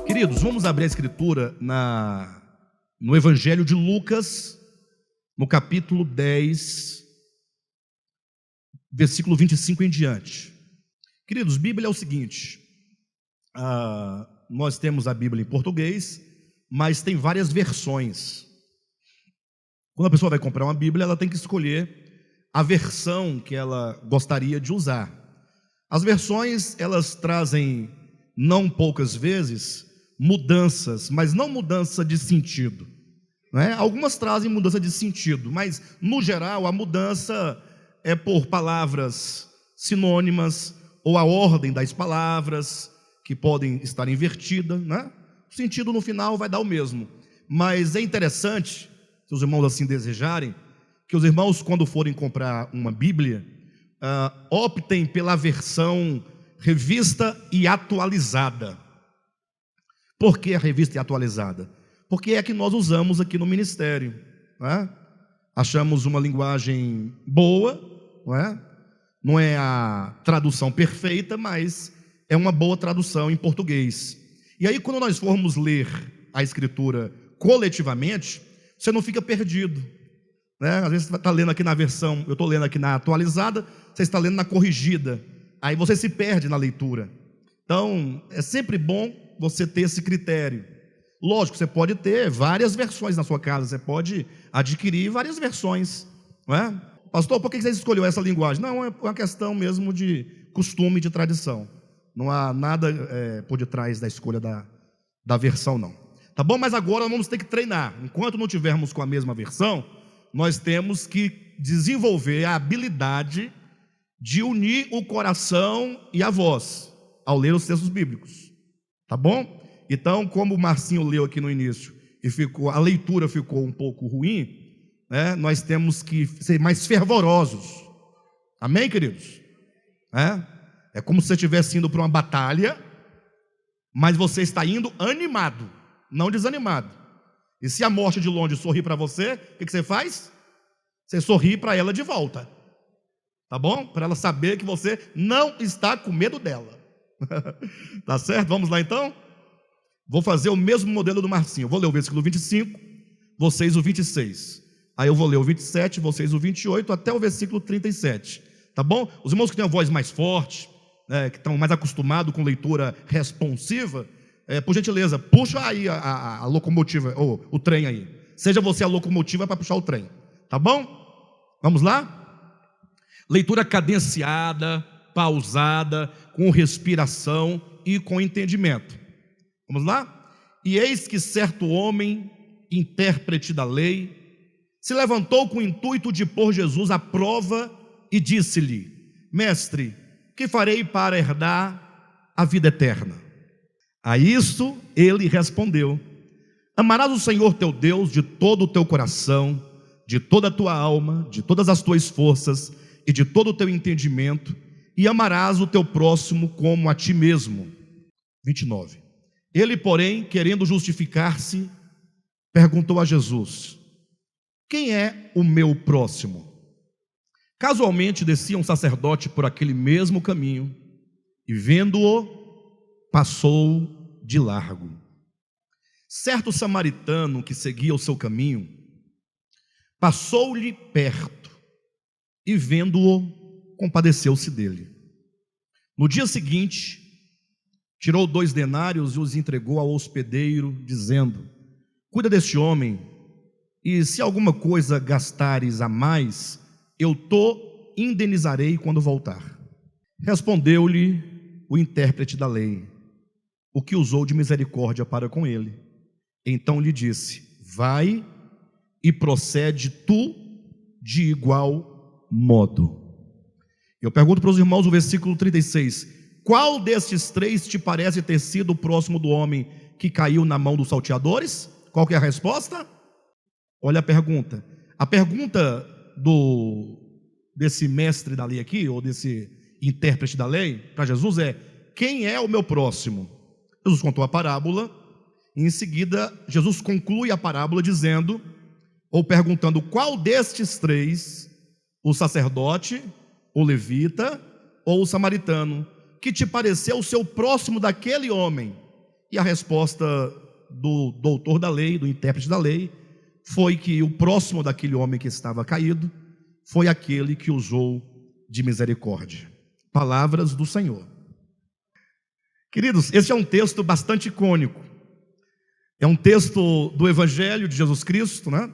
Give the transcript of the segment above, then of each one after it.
Queridos, vamos abrir a escritura no Evangelho de Lucas, no capítulo 10, versículo 25 em diante. Queridos, Bíblia é o seguinte, nós temos a Bíblia em português, mas tem várias versões. Quando a pessoa vai comprar uma Bíblia, ela tem que escolher a versão que ela gostaria de usar. As versões, elas trazem, não poucas vezes, mudanças, mas não mudança de sentido, né? Algumas trazem mudança de sentido, mas no geral a mudança é por palavras sinônimas ou a ordem das palavras que podem estar invertidas, né? O sentido no final vai dar o mesmo, mas é interessante, se os irmãos assim desejarem, que os irmãos, quando forem comprar uma Bíblia, optem pela versão revista e atualizada. Por que a revista é atualizada? Porque é a que nós usamos aqui no ministério, né? Achamos uma linguagem boa, não é a tradução perfeita, mas é uma boa tradução em português. E aí, quando nós formos ler a escritura coletivamente, você não fica perdido, né? Às vezes você está lendo aqui na versão, eu estou lendo aqui na atualizada, você está lendo na corrigida, aí você se perde na leitura. Então, é sempre bom você ter esse critério. Lógico, você pode ter várias versões na sua casa, você pode adquirir várias versões, não é? Pastor, por que você escolheu essa linguagem? Não, é uma questão mesmo de costume, de tradição. Não há nada por detrás da escolha da versão, não. Tá bom? Mas agora vamos ter que treinar. Enquanto não tivermos com a mesma versão, nós temos que desenvolver a habilidade de unir o coração e a voz ao ler os textos bíblicos. Tá bom? Então, como o Marcinho leu aqui no início e a leitura ficou um pouco ruim, né, nós temos que ser mais fervorosos. Amém, queridos? É como se você estivesse indo para uma batalha, mas você está indo animado, não desanimado. E se a morte de longe sorrir para você, o que você faz? Você sorri para ela de volta. Tá bom? Para ela saber que você não está com medo dela. Tá certo? Vamos lá então? Vou fazer o mesmo modelo do Marcinho. Eu vou ler o versículo 25, vocês o 26. Aí eu vou ler o 27, vocês o 28, até o versículo 37. Tá bom? Os irmãos que têm a voz mais forte, que estão mais acostumados com leitura responsiva, por gentileza, puxa aí a locomotiva, ou o trem aí. Seja você a locomotiva para puxar o trem. Tá bom? Vamos lá? Leitura cadenciada, pausada, com respiração e com entendimento. Vamos lá? E eis que certo homem, intérprete da lei, se levantou com o intuito de pôr Jesus à prova e disse-lhe: Mestre, que farei para herdar a vida eterna? A isso ele respondeu: Amarás o Senhor teu Deus de todo o teu coração, de toda a tua alma, de todas as tuas forças e de todo o teu entendimento, e amarás o teu próximo como a ti mesmo. 29. Ele, porém, querendo justificar-se, perguntou a Jesus: Quem é o meu próximo? Casualmente descia um sacerdote por aquele mesmo caminho, e vendo-o, passou de largo. Certo samaritano que seguia o seu caminho, passou-lhe perto, e vendo-o, compadeceu-se dele. No dia seguinte, tirou 2 denários e os entregou ao hospedeiro, dizendo: Cuida deste homem, e se alguma coisa gastares a mais, eu te indenizarei quando voltar. Respondeu-lhe o intérprete da lei: O que usou de misericórdia para com ele? Então lhe disse: Vai e procede tu de igual modo. Eu pergunto para os irmãos o versículo 36: Qual destes 3 te parece ter sido o próximo do homem que caiu na mão dos salteadores? Qual que é a resposta? Olha a pergunta. A pergunta desse mestre da lei aqui, ou desse intérprete da lei, para Jesus é: quem é o meu próximo? Jesus contou a parábola, e em seguida Jesus conclui a parábola dizendo ou perguntando qual destes três, o sacerdote, o levita ou o samaritano, que te pareceu ser o próximo daquele homem? E a resposta do doutor da lei, do intérprete da lei, foi que o próximo daquele homem que estava caído foi aquele que usou de misericórdia. Palavras do Senhor. Queridos, esse é um texto bastante icônico. É um texto do Evangelho de Jesus Cristo, né?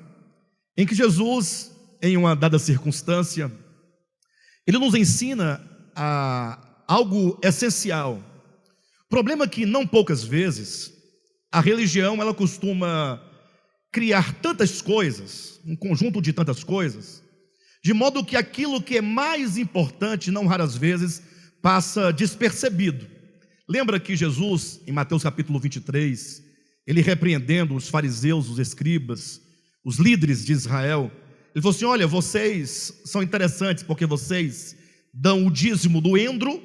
Em que Jesus, em uma dada circunstância, ele nos ensina algo essencial. O problema é que, não poucas vezes, a religião ela costuma criar tantas coisas, um conjunto de tantas coisas, de modo que aquilo que é mais importante, não raras vezes, passa despercebido. Lembra que Jesus, em Mateus capítulo 23, ele repreendendo os fariseus, os escribas, os líderes de Israel, ele falou assim: olha, vocês são interessantes porque vocês dão o dízimo do endro,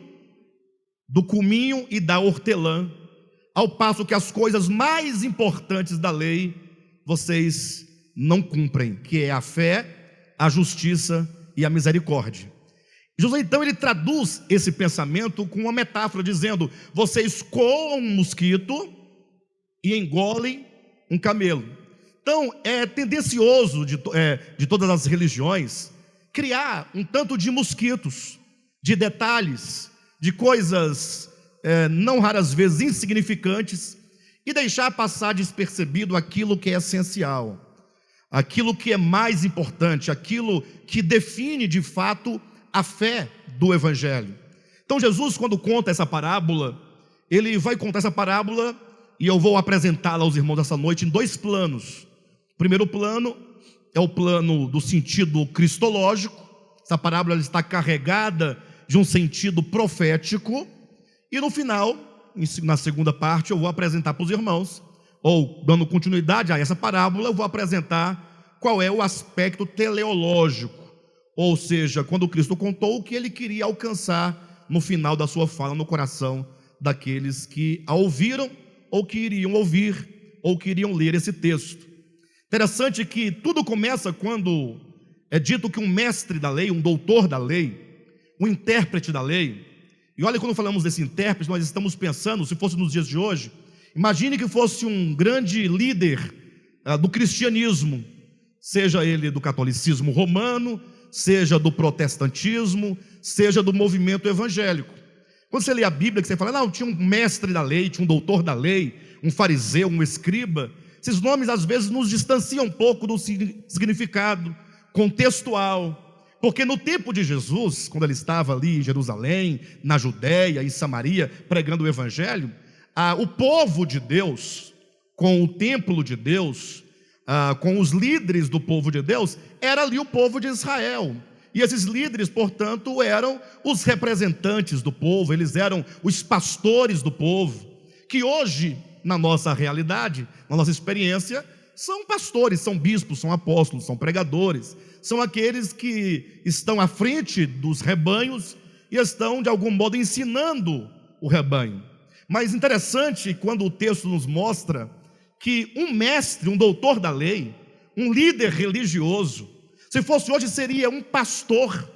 do cominho e da hortelã, ao passo que as coisas mais importantes da lei vocês não cumprem, que é a fé, a justiça e a misericórdia. Jesus então ele traduz esse pensamento com uma metáfora, dizendo: vocês coam um mosquito e engolem um camelo. Então é tendencioso de todas as religiões criar um tanto de mosquitos, de detalhes, de coisas não raras vezes insignificantes, e deixar passar despercebido aquilo que é essencial, aquilo que é mais importante, aquilo que define de fato a fé do Evangelho. Então Jesus, quando conta essa parábola, ele vai contar essa parábola, e eu vou apresentá-la aos irmãos essa noite em dois planos. O primeiro plano é o plano do sentido cristológico. Essa parábola está carregada de um sentido profético, e no final, na segunda parte, eu vou apresentar para os irmãos, ou dando continuidade a essa parábola, eu vou apresentar qual é o aspecto teleológico, ou seja, quando Cristo contou o que ele queria alcançar no final da sua fala no coração daqueles que a ouviram, ou que iriam ouvir, ou que iriam ler esse texto. Interessante que tudo começa quando é dito que um mestre da lei, um doutor da lei, um intérprete da lei, e olha, quando falamos desse intérprete, nós estamos pensando, se fosse nos dias de hoje, imagine que fosse um grande líder do cristianismo, seja ele do catolicismo romano, seja do protestantismo, seja do movimento evangélico. Quando você lê a Bíblia, que você fala, não, tinha um mestre da lei, tinha um doutor da lei, um fariseu, um escriba, esses nomes às vezes nos distanciam um pouco do significado contextual, porque no tempo de Jesus, quando ele estava ali em Jerusalém, na Judéia, em Samaria, pregando o Evangelho, o povo de Deus, com o templo de Deus, com os líderes do povo de Deus, era ali o povo de Israel. E esses líderes, portanto, eram os representantes do povo, eles eram os pastores do povo, que hoje, na nossa realidade, na nossa experiência, são pastores, são bispos, são apóstolos, são pregadores, são aqueles que estão à frente dos rebanhos e estão, de algum modo, ensinando o rebanho. Mas interessante quando o texto nos mostra que um mestre, um doutor da lei, um líder religioso, se fosse hoje seria um pastor,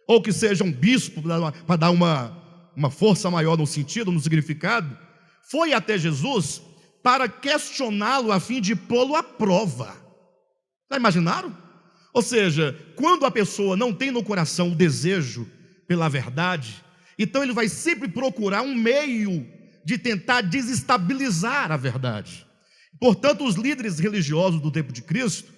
ou que seja um bispo, para dar uma força maior no sentido, no significado, foi até Jesus para questioná-lo a fim de pô-lo à prova. Já imaginaram? Ou seja, quando a pessoa não tem no coração o desejo pela verdade, então ele vai sempre procurar um meio de tentar desestabilizar a verdade. Portanto, os líderes religiosos do tempo de Cristo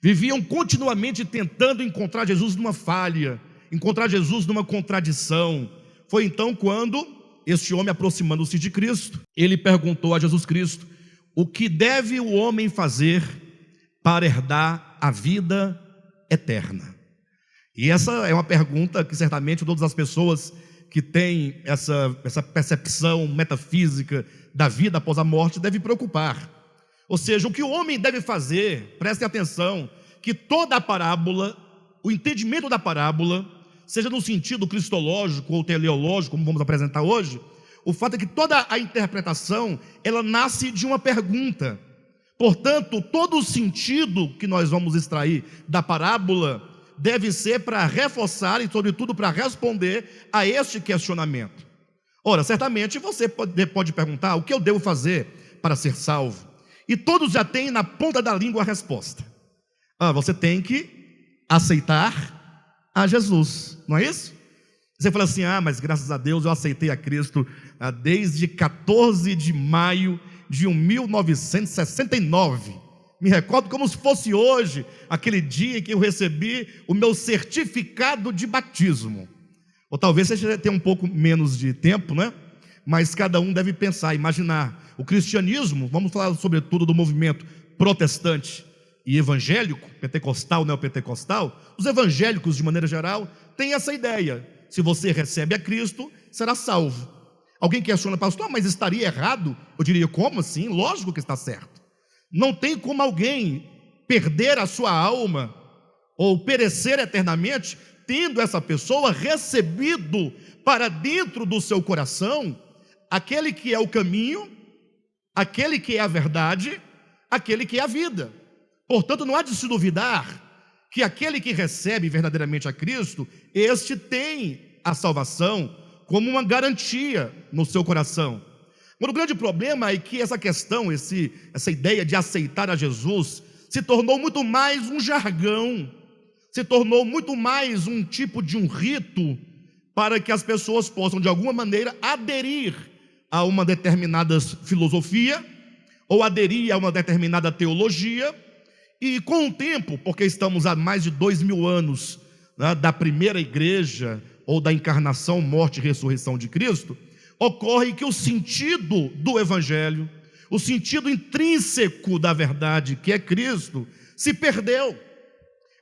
viviam continuamente tentando encontrar Jesus numa falha, encontrar Jesus numa contradição. Foi então quando este homem, aproximando-se de Cristo, ele perguntou a Jesus Cristo: o que deve o homem fazer para herdar a vida eterna? E essa é uma pergunta que certamente todas as pessoas que têm essa percepção metafísica da vida após a morte devem preocupar. Ou seja, o que o homem deve fazer, prestem atenção, que toda a parábola, o entendimento da parábola, seja no sentido cristológico ou teleológico, como vamos apresentar hoje, o fato é que toda a interpretação, ela nasce de uma pergunta. Portanto, todo o sentido que nós vamos extrair da parábola deve ser para reforçar e, sobretudo, para responder a este questionamento. Ora, certamente você pode perguntar: o que eu devo fazer para ser salvo? E todos já têm na ponta da língua a resposta. Você tem que aceitar a Jesus, não é isso? Você fala assim: mas graças a Deus eu aceitei a Cristo desde 14 de maio de 1969. Me recordo como se fosse hoje, aquele dia em que eu recebi o meu certificado de batismo. Ou talvez você tenha um pouco menos de tempo, né? Mas cada um deve pensar, imaginar. O cristianismo, vamos falar sobretudo do movimento protestante e evangélico, pentecostal, neopentecostal. Os evangélicos, de maneira geral, têm essa ideia: se você recebe a Cristo, será salvo. Alguém questiona: pastor, mas estaria errado? Eu diria: como assim? Lógico que está certo. Não tem como alguém perder a sua alma ou perecer eternamente, tendo essa pessoa recebido para dentro do seu coração aquele que é o caminho, aquele que é a verdade, aquele que é a vida. Portanto, não há de se duvidar que aquele que recebe verdadeiramente a Cristo, este tem a salvação como uma garantia no seu coração. Mas o grande problema é que essa questão, essa ideia de aceitar a Jesus, se tornou muito mais um jargão, se tornou muito mais um tipo de um rito, para que as pessoas possam, de alguma maneira, aderir a uma determinada filosofia, ou aderir a uma determinada teologia. E com o tempo, porque estamos há mais de 2000 anos, né, da primeira igreja, ou da encarnação, morte e ressurreição de Cristo, ocorre que o sentido do evangelho, o sentido intrínseco da verdade, que é Cristo, se perdeu.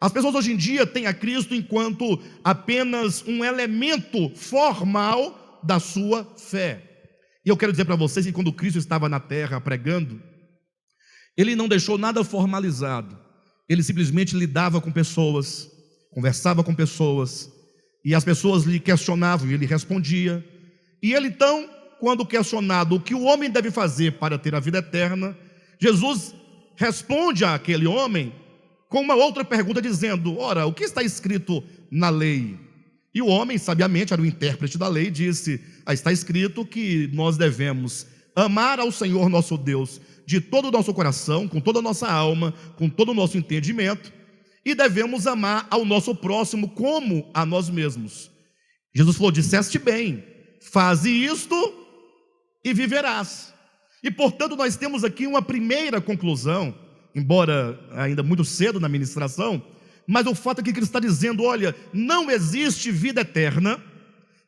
As pessoas hoje em dia têm a Cristo enquanto apenas um elemento formal da sua fé. E eu quero dizer para vocês que quando Cristo estava na terra pregando, Ele não deixou nada formalizado. Ele simplesmente lidava com pessoas, conversava com pessoas, e as pessoas lhe questionavam e ele respondia. E ele então, quando questionado o que o homem deve fazer para ter a vida eterna, Jesus responde àquele homem com uma outra pergunta, dizendo: ora, o que está escrito na lei? E o homem, sabiamente, era o intérprete da lei, disse: está escrito que nós devemos amar ao Senhor nosso Deus de todo o nosso coração, com toda a nossa alma, com todo o nosso entendimento, e devemos amar ao nosso próximo como a nós mesmos. Jesus falou: disseste bem, faze isto e viverás. E portanto nós temos aqui uma primeira conclusão, embora ainda muito cedo na ministração, mas o fato é que Cristo está dizendo: olha, não existe vida eterna,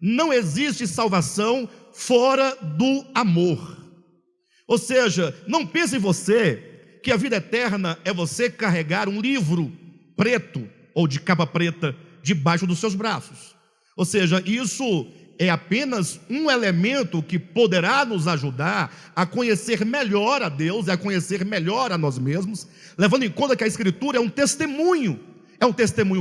não existe salvação fora do amor. Ou seja, não pense você que a vida eterna é você carregar um livro preto ou de capa preta debaixo dos seus braços. Ou seja, isso é apenas um elemento que poderá nos ajudar a conhecer melhor a Deus e a conhecer melhor a nós mesmos, levando em conta que a Escritura é um testemunho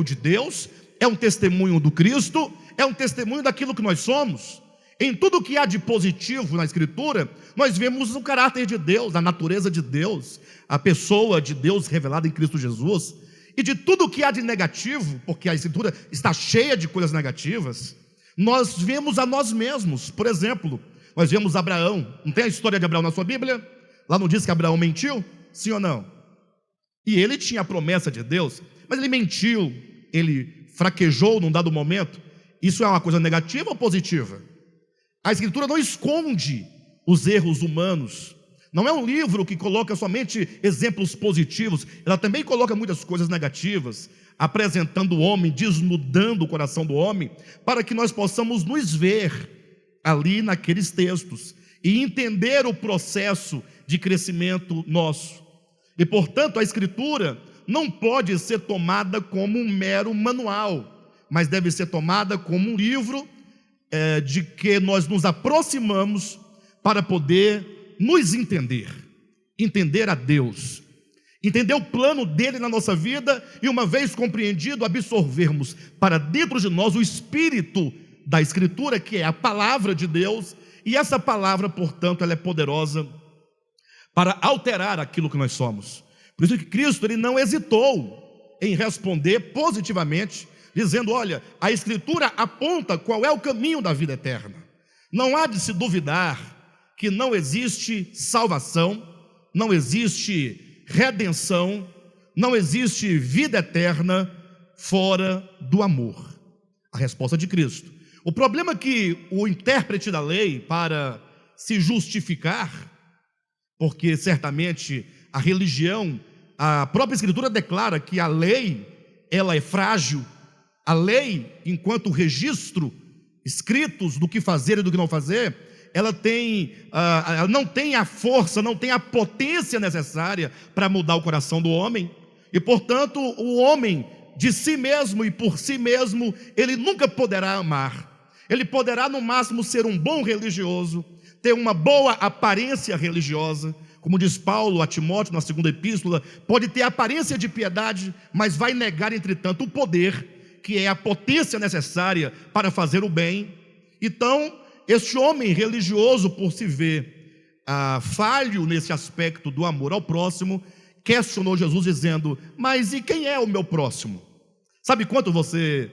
de Deus, é um testemunho do Cristo, é um testemunho daquilo que nós somos. Em tudo que há de positivo na Escritura, nós vemos o caráter de Deus, a natureza de Deus, a pessoa de Deus revelada em Cristo Jesus. E de tudo que há de negativo, porque a Escritura está cheia de coisas negativas, nós vemos a nós mesmos. Por exemplo, nós vemos Abraão. Não tem a história de Abraão na sua Bíblia? Lá não diz que Abraão mentiu? Sim ou não? E ele tinha a promessa de Deus, mas ele mentiu, ele fraquejou num dado momento. Isso é uma coisa negativa ou positiva? A Escritura não esconde os erros humanos. Não é um livro que coloca somente exemplos positivos, ela também coloca muitas coisas negativas, apresentando o homem, desnudando o coração do homem, para que nós possamos nos ver ali naqueles textos e entender o processo de crescimento nosso. E portanto a Escritura não pode ser tomada como um mero manual, mas deve ser tomada como um livro de que nós nos aproximamos para poder nos entender a Deus, entender o plano dele na nossa vida, e uma vez compreendido, absorvermos para dentro de nós o espírito da Escritura, que é a palavra de Deus. E essa palavra, portanto, ela é poderosa para alterar aquilo que nós somos. Por isso que Cristo ele não hesitou em responder positivamente, dizendo: olha, a Escritura aponta qual é o caminho da vida eterna. Não há de se duvidar que não existe salvação, não existe redenção, não existe vida eterna fora do amor. A resposta de Cristo. O problema é que o intérprete da lei, para se justificar, porque certamente a religião, a própria Escritura declara que a lei, ela é frágil, a lei, enquanto registro, escritos do que fazer e do que não fazer, ela não tem a força, não tem a potência necessária para mudar o coração do homem, e portanto o homem de si mesmo e por si mesmo, ele nunca poderá amar. Ele poderá no máximo ser um bom religioso, ter uma boa aparência religiosa, como diz Paulo a Timóteo na segunda epístola, pode ter aparência de piedade, mas vai negar entretanto o poder, que é a potência necessária para fazer o bem. Então este homem religioso, por se ver falho nesse aspecto do amor ao próximo, questionou Jesus dizendo: mas e quem é o meu próximo? Sabe quanto você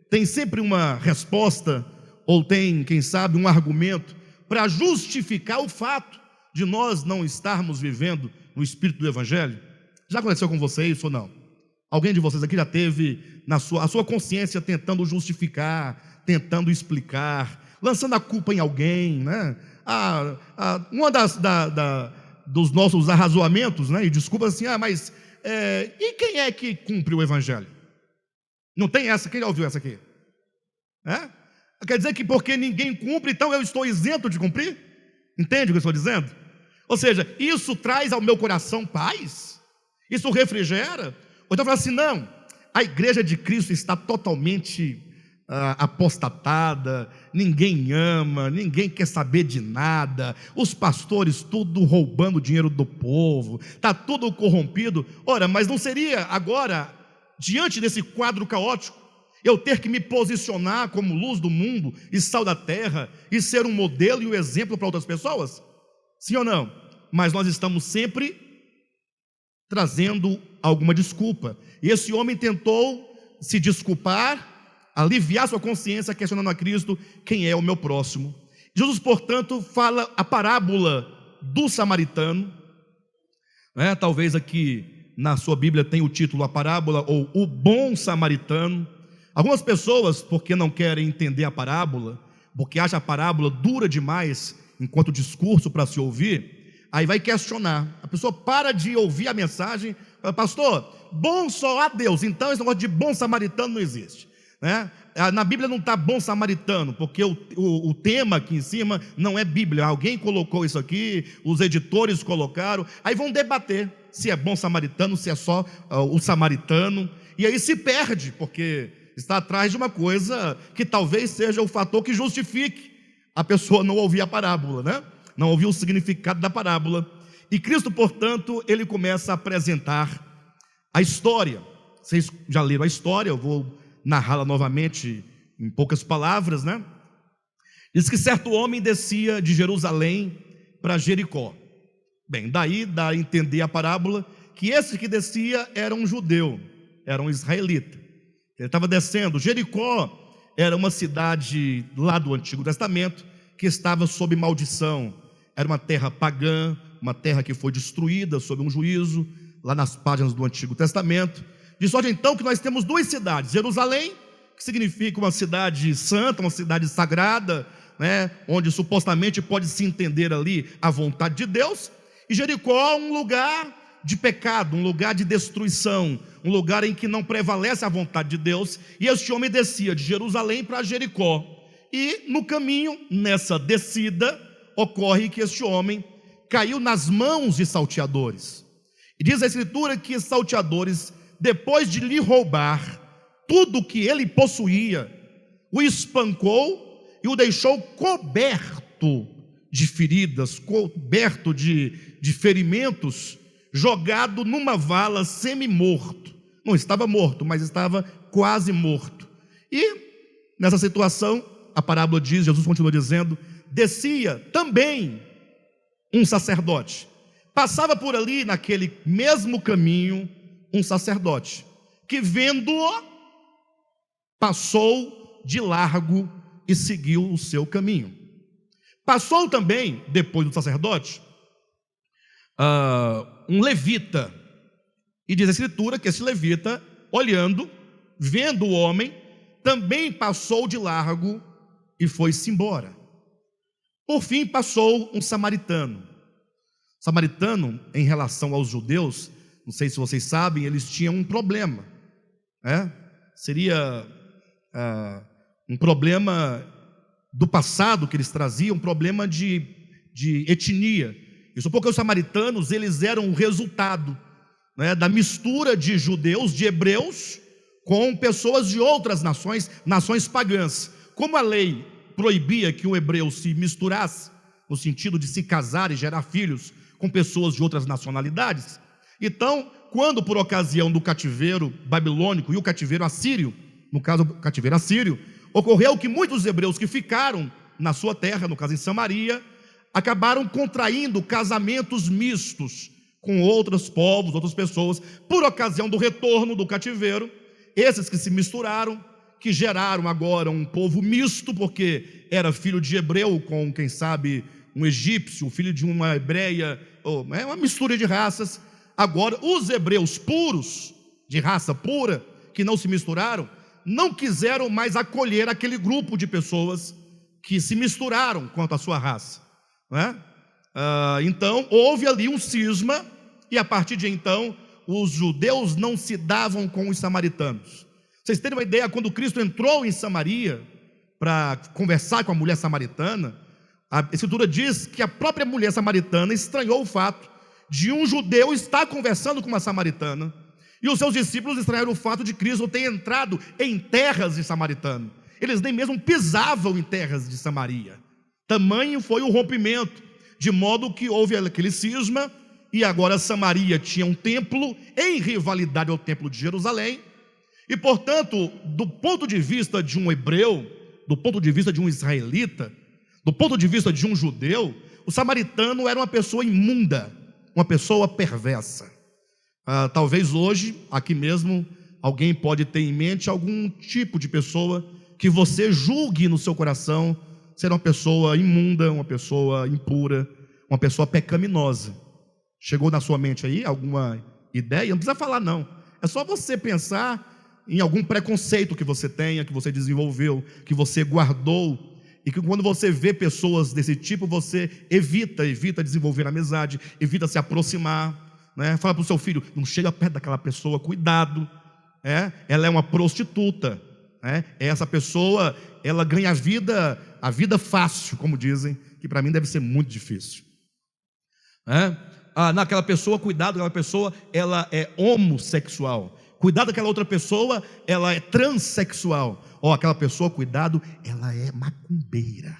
tem sempre uma resposta, ou tem, quem sabe, um argumento para justificar o fato de nós não estarmos vivendo no espírito do Evangelho? Já aconteceu com você isso ou não? Alguém de vocês aqui já teve a sua consciência tentando justificar, tentando explicar, lançando a culpa em alguém, né? Uma dos nossos arrazoamentos, né? E desculpa assim, mas e quem é que cumpre o Evangelho? Não tem essa? Quem já ouviu essa aqui? Quer dizer que porque ninguém cumpre, então eu estou isento de cumprir? Entende o que eu estou dizendo? Ou seja, isso traz ao meu coração paz? Isso refrigera? Ou então fala assim: não, a igreja de Cristo está totalmente apostatada, ninguém ama, ninguém quer saber de nada, os pastores tudo roubando o dinheiro do povo, está tudo corrompido. Ora, mas não seria agora, diante desse quadro caótico, eu ter que me posicionar como luz do mundo e sal da terra, e ser um modelo e um exemplo para outras pessoas? Sim ou não? Mas nós estamos sempre trazendo alguma desculpa, e esse homem tentou se desculpar, aliviar sua consciência, questionando a Cristo: quem é o meu próximo? Jesus, portanto, fala a parábola do samaritano, talvez aqui na sua Bíblia tenha o título A Parábola ou O Bom Samaritano. Algumas pessoas, porque não querem entender a parábola, porque acham a parábola dura demais enquanto discurso para se ouvir, aí vai questionar. A pessoa para de ouvir a mensagem, fala: pastor, bom só há Deus, então esse negócio de bom samaritano não existe, né? Na Bíblia não está bom samaritano, porque o tema aqui em cima não é Bíblia, alguém colocou isso aqui, os editores colocaram, aí vão debater se é bom samaritano, se é só o samaritano, e aí se perde, porque está atrás de uma coisa que talvez seja o fator que justifique a pessoa não ouvir a parábola, né? Não ouvir o significado da parábola. E Cristo, portanto, ele começa a apresentar a história. Vocês já leram a história, eu vou narrá-la novamente em poucas palavras, né? Diz que certo homem descia de Jerusalém para Jericó. Bem, daí dá a entender a parábola que esse que descia era um judeu, era um israelita. Ele estava descendo. Jericó era uma cidade lá do Antigo Testamento que estava sob maldição. Era uma terra pagã, uma terra que foi destruída sob um juízo, lá nas páginas do Antigo Testamento. De sorte então que nós temos duas cidades: Jerusalém, que significa uma cidade santa, uma cidade sagrada, né, onde supostamente pode se entender ali a vontade de Deus, e Jericó, um lugar de pecado, um lugar de destruição, um lugar em que não prevalece a vontade de Deus. E este homem descia de Jerusalém para Jericó, e no caminho, nessa descida, ocorre que este homem caiu nas mãos de salteadores, e diz a Escritura que salteadores, depois de lhe roubar tudo que ele possuía, o espancou e o deixou coberto de feridas, coberto de ferimentos, jogado numa vala semi-morto. Não estava morto, mas estava quase morto. E nessa situação, a parábola diz, Jesus continua dizendo: descia também um sacerdote Passava por ali, naquele mesmo caminho, um sacerdote, que vendo-o, passou de largo e seguiu o seu caminho. Passou também, depois do sacerdote, um levita, e diz a Escritura que esse levita, olhando, vendo o homem, também passou de largo e foi-se embora. Por fim passou um samaritano. Samaritano, em relação aos judeus, não sei se vocês sabem, eles tinham um problema, seria um problema do passado que eles traziam, um problema de etnia. Isso porque os samaritanos, eles eram o resultado, da mistura de judeus, de hebreus, com pessoas de outras nações pagãs. Como a lei proibia que o hebreu se misturasse, no sentido de se casar e gerar filhos com pessoas de outras nacionalidades, então, quando por ocasião do cativeiro babilônico e o cativeiro assírio, no caso o cativeiro assírio, ocorreu que muitos hebreus que ficaram na sua terra, no caso em Samaria, acabaram contraindo casamentos mistos com outros povos, outras pessoas, por ocasião do retorno do cativeiro. Esses que se misturaram, que geraram agora um povo misto, porque era filho de hebreu com, quem sabe, um egípcio, filho de uma hebreia, uma mistura de raças. Agora, os hebreus puros, de raça pura, que não se misturaram, não quiseram mais acolher aquele grupo de pessoas que se misturaram quanto à sua raça, então, houve ali um cisma, e a partir de então, os judeus não se davam com os samaritanos. Vocês terem uma ideia, quando Cristo entrou em Samaria para conversar com a mulher samaritana, a Escritura diz que a própria mulher samaritana estranhou o fato de um judeu estar conversando com uma samaritana, e os seus discípulos estranharam o fato de Cristo ter entrado em terras de samaritano. Eles nem mesmo pisavam em terras de Samaria. Tamanho foi o rompimento, de modo que houve aquele cisma, e agora Samaria tinha um templo em rivalidade ao templo de Jerusalém, e portanto, do ponto de vista de um hebreu, do ponto de vista de um israelita, do ponto de vista de um judeu, o samaritano era uma pessoa imunda, uma pessoa perversa. Talvez hoje, aqui mesmo, alguém pode ter em mente algum tipo de pessoa que você julgue no seu coração ser uma pessoa imunda, uma pessoa impura, uma pessoa pecaminosa. Chegou na sua mente aí alguma ideia? Não precisa falar não, é só você pensar em algum preconceito que você tenha, que você desenvolveu, que você guardou, e que quando você vê pessoas desse tipo, você evita desenvolver amizade, evita se aproximar, Fala para o seu filho, não chega perto daquela pessoa, cuidado, ela é uma prostituta, essa pessoa, ela ganha a vida fácil, como dizem, que para mim deve ser muito difícil, naquela pessoa, cuidado, aquela pessoa, ela é homossexual, cuidado, aquela outra pessoa, ela é transexual, aquela pessoa, cuidado, ela é macumbeira,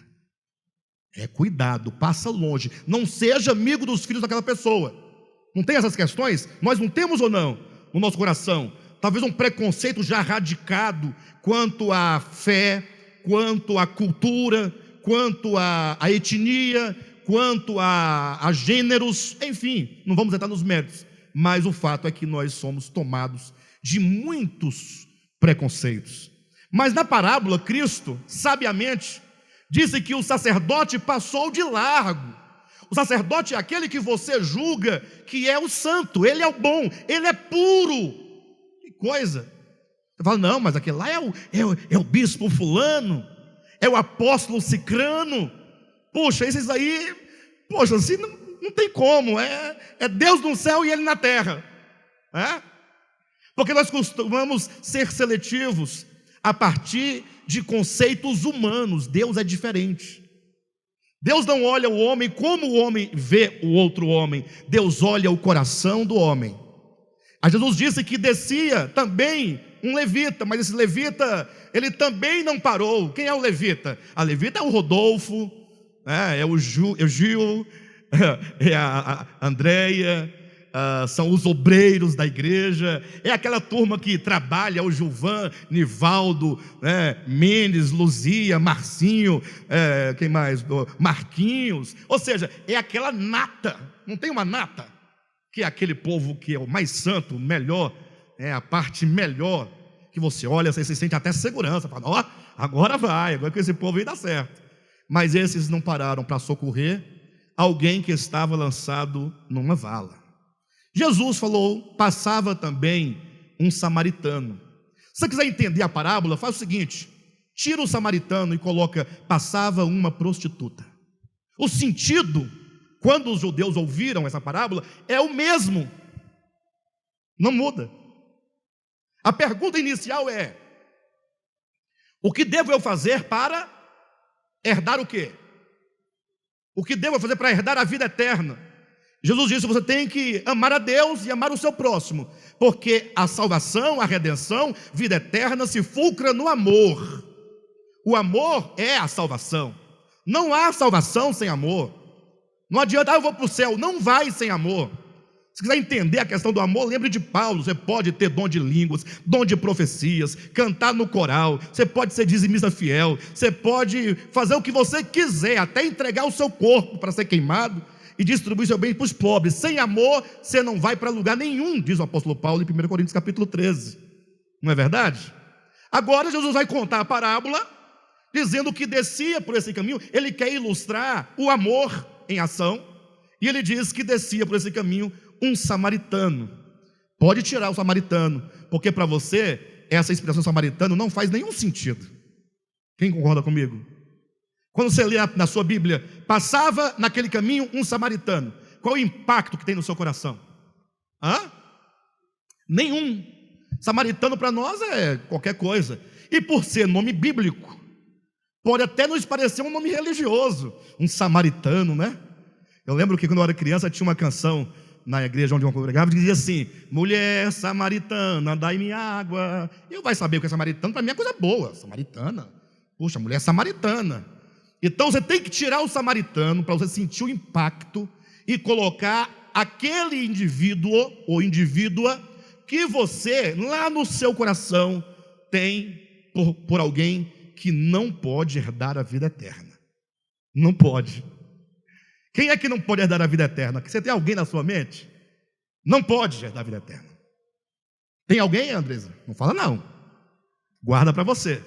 cuidado, passa longe, não seja amigo dos filhos daquela pessoa. Não tem essas questões? Nós não temos ou não no nosso coração? Talvez um preconceito já radicado quanto à fé, quanto à cultura, quanto à etnia, quanto a gêneros, enfim, não vamos entrar nos méritos, mas o fato é que nós somos tomados de muitos preconceitos. Mas na parábola, Cristo, sabiamente, disse que o sacerdote passou de largo. O sacerdote é aquele que você julga que é o santo, ele é o bom, ele é puro. Que coisa! Você fala, não, mas aquele lá é o bispo fulano, é o apóstolo cicrano. Poxa, esses aí, assim não tem como, é Deus no céu e ele na terra. Porque nós costumamos ser seletivos a partir de conceitos humanos. Deus é diferente. Deus não olha o homem como o homem vê o outro homem. Deus olha o coração do homem. A Jesus disse que descia também um levita, mas esse levita, ele também não parou. Quem é o levita? A levita é o Rodolfo, é o Gil, é a Andréia, são os obreiros da igreja, é aquela turma que trabalha, o Gilvan, Nivaldo, Mendes, Luzia, Marcinho, quem mais? Marquinhos, ou seja, é aquela nata, não tem uma nata, que é aquele povo que é o mais santo, o melhor, a parte melhor, que você olha, você se sente até segurança, fala, ó, agora vai, agora que esse povo aí dá certo. Mas esses não pararam para socorrer alguém que estava lançado numa vala. Jesus falou, passava também um samaritano. Se você quiser entender a parábola, faz o seguinte, tira o samaritano e coloca, passava uma prostituta. O sentido, quando os judeus ouviram essa parábola, é o mesmo, não muda. A pergunta inicial é, o que devo eu fazer para herdar o quê? O que devo fazer para herdar a vida eterna? Jesus disse, você tem que amar a Deus e amar o seu próximo, porque a salvação, a redenção, vida eterna se fulcra no amor. O amor é a salvação. Não há salvação sem amor. Não adianta, eu vou para o céu, não vai sem amor. Se quiser entender a questão do amor, lembre de Paulo, você pode ter dom de línguas, dom de profecias, cantar no coral, você pode ser dizimista fiel, você pode fazer o que você quiser, até entregar o seu corpo para ser queimado e distribuir seu bem para os pobres. Sem amor, você não vai para lugar nenhum, diz o apóstolo Paulo em 1 Coríntios capítulo 13, não é verdade? Agora Jesus vai contar a parábola, dizendo que descia por esse caminho, ele quer ilustrar o amor em ação, e ele diz que descia por esse caminho um samaritano. Pode tirar o samaritano, porque para você, essa expressão samaritano não faz nenhum sentido. Quem concorda comigo? Quando você lê na sua Bíblia, passava naquele caminho um samaritano, qual o impacto que tem no seu coração? Nenhum. Samaritano para nós é qualquer coisa, e por ser nome bíblico, pode até nos parecer um nome religioso, um samaritano, né? Eu lembro que quando eu era criança tinha uma canção na igreja onde eu congregava, que dizia assim, mulher samaritana, dai-me água. Eu vai saber o que é samaritano, para mim é coisa boa, samaritana, puxa, mulher samaritana. Então você tem que tirar o samaritano, para você sentir o impacto, e colocar aquele indivíduo, ou indivídua, que você, lá no seu coração, tem por alguém que não pode herdar a vida eterna. Não pode. Quem é que não pode herdar a vida eterna? Você tem alguém na sua mente? Não pode herdar a vida eterna. Tem alguém, Andresa? Não fala não. Guarda para você.